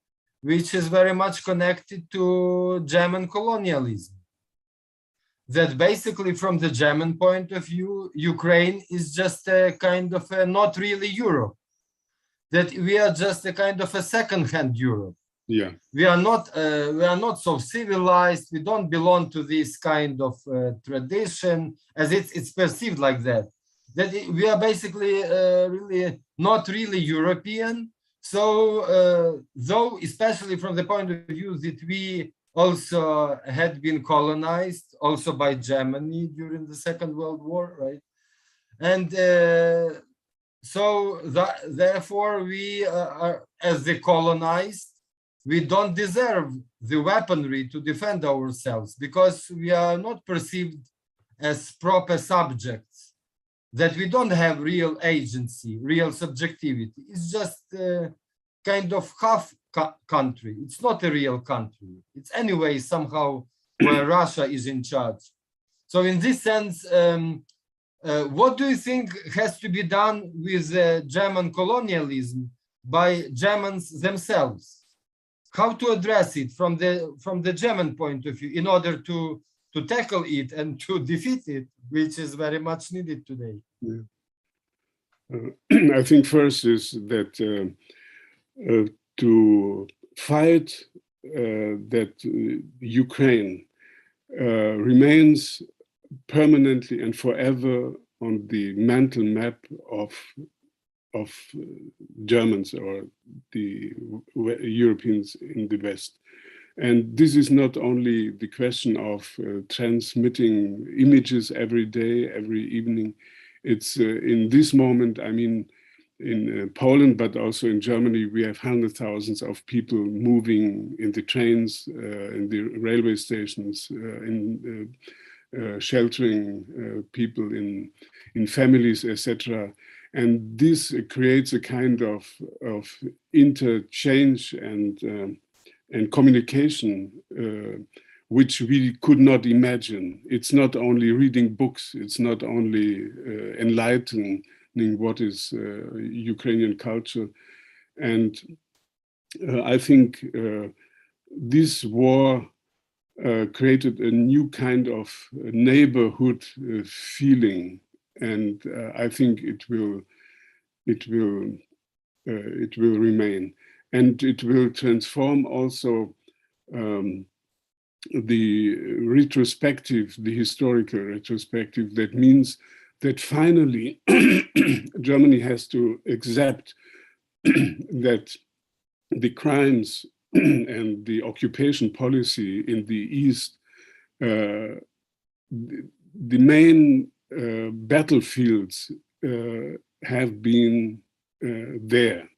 which is very much connected to German colonialism. That basically from the German point of view, Ukraine is just a kind of a not really Europe. That we are just a kind of a second-hand Europe. Yeah. We are not so civilized. We don't belong to this kind of tradition, as it's perceived like that. That we are basically really not really European. So though, especially from the point of view that we also had been colonized also by Germany during the Second World War, right? And so therefore we are, as the colonized, we don't deserve the weaponry to defend ourselves because we are not perceived as proper subjects, that we don't have real agency, real subjectivity. It's just kind of half country. It's not a real country. It's anyway somehow where Russia is in charge. So in this sense, what do you think has to be done with German colonialism by Germans themselves? How to address it from the German point of view in order to tackle it and to defeat it, which is very much needed today? Yeah. I think first is that to fight that Ukraine remains permanently and forever on the mental map of Germans or the Europeans in the West. And this is not only the question of transmitting images every day, every evening. It's in this moment, I mean, in Poland, but also in Germany, we have hundreds of thousands of people moving in the trains, in the railway stations, sheltering people in families, etc. And this creates a kind of interchange and communication which we could not imagine. It's not only reading books, it's not only enlightening what is Ukrainian culture. And I think this war created a new kind of neighborhood feeling, and I think it will remain, and it will transform also the retrospective, the historical retrospective. That means that finally Germany has to accept that the crimes and the occupation policy in the East, the main battlefields have been there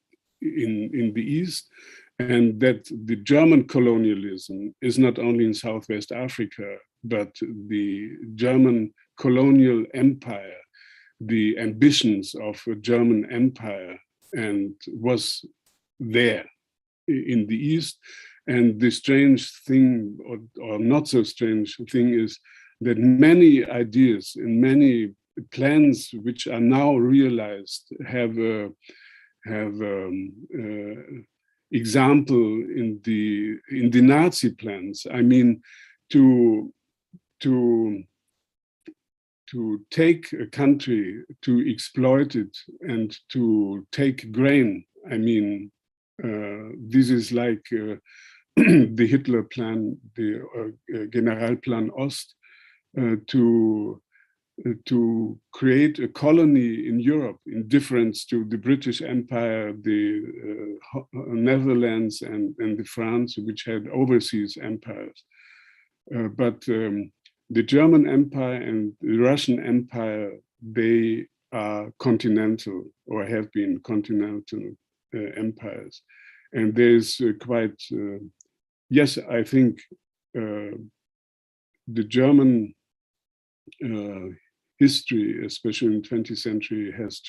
in the East, and that the German colonialism is not only in Southwest Africa, but the German colonial empire, the ambitions of a German empire, and was there in the East. And the strange thing, or not so strange thing, is that many ideas and many plans which are now realized have example in the Nazi plans. I mean, to take a country, to exploit it, and to take grain. I mean, this is like the Hitler plan, the Generalplan Ost, to create a colony in Europe, in difference to the British Empire, the Netherlands, and the France, which had overseas empires. But the German Empire and the Russian Empire, they are continental, or have been continental empires. And there's quite, yes, I think the German history, especially in the 20th century, has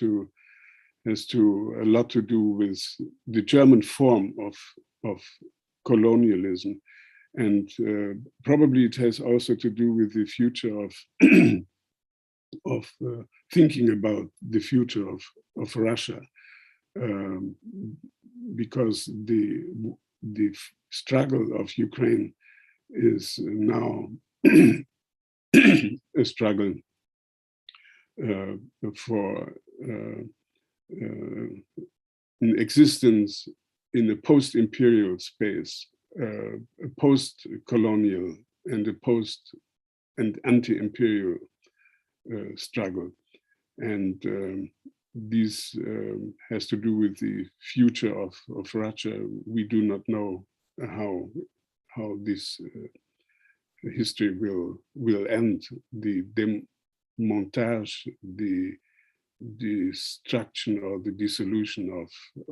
a lot to do with the German form of colonialism. And probably it has also to do with the future of thinking about the future of Russia, because the struggle of Ukraine is now a struggle for an existence in a post-imperial space, a post-colonial and a post- and anti-imperial struggle. And this has to do with the future of Russia. We do not know how this history will end. The demontage, the destruction or the dissolution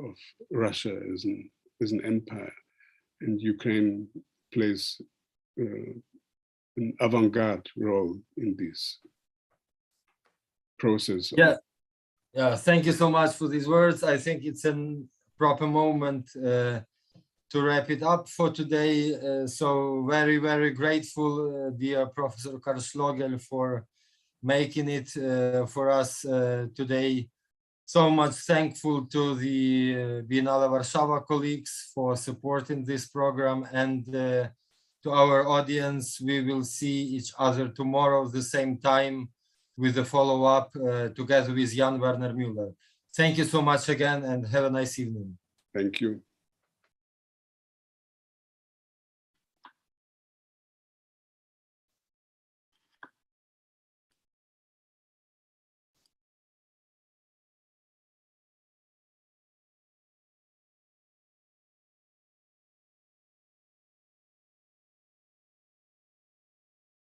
of Russia as an empire, and Ukraine plays an avant-garde role in this process. Yeah, thank you so much for these words. I think it's a proper moment to wrap it up for today. So very, very grateful, dear Professor Karl Schlögel, for making it for us today. So much thankful to the Biennale Warszawa colleagues for supporting this program, and to our audience. We will see each other tomorrow at the same time with a follow-up together with Jan Werner Müller. Thank you so much again, and have a nice evening. Thank you.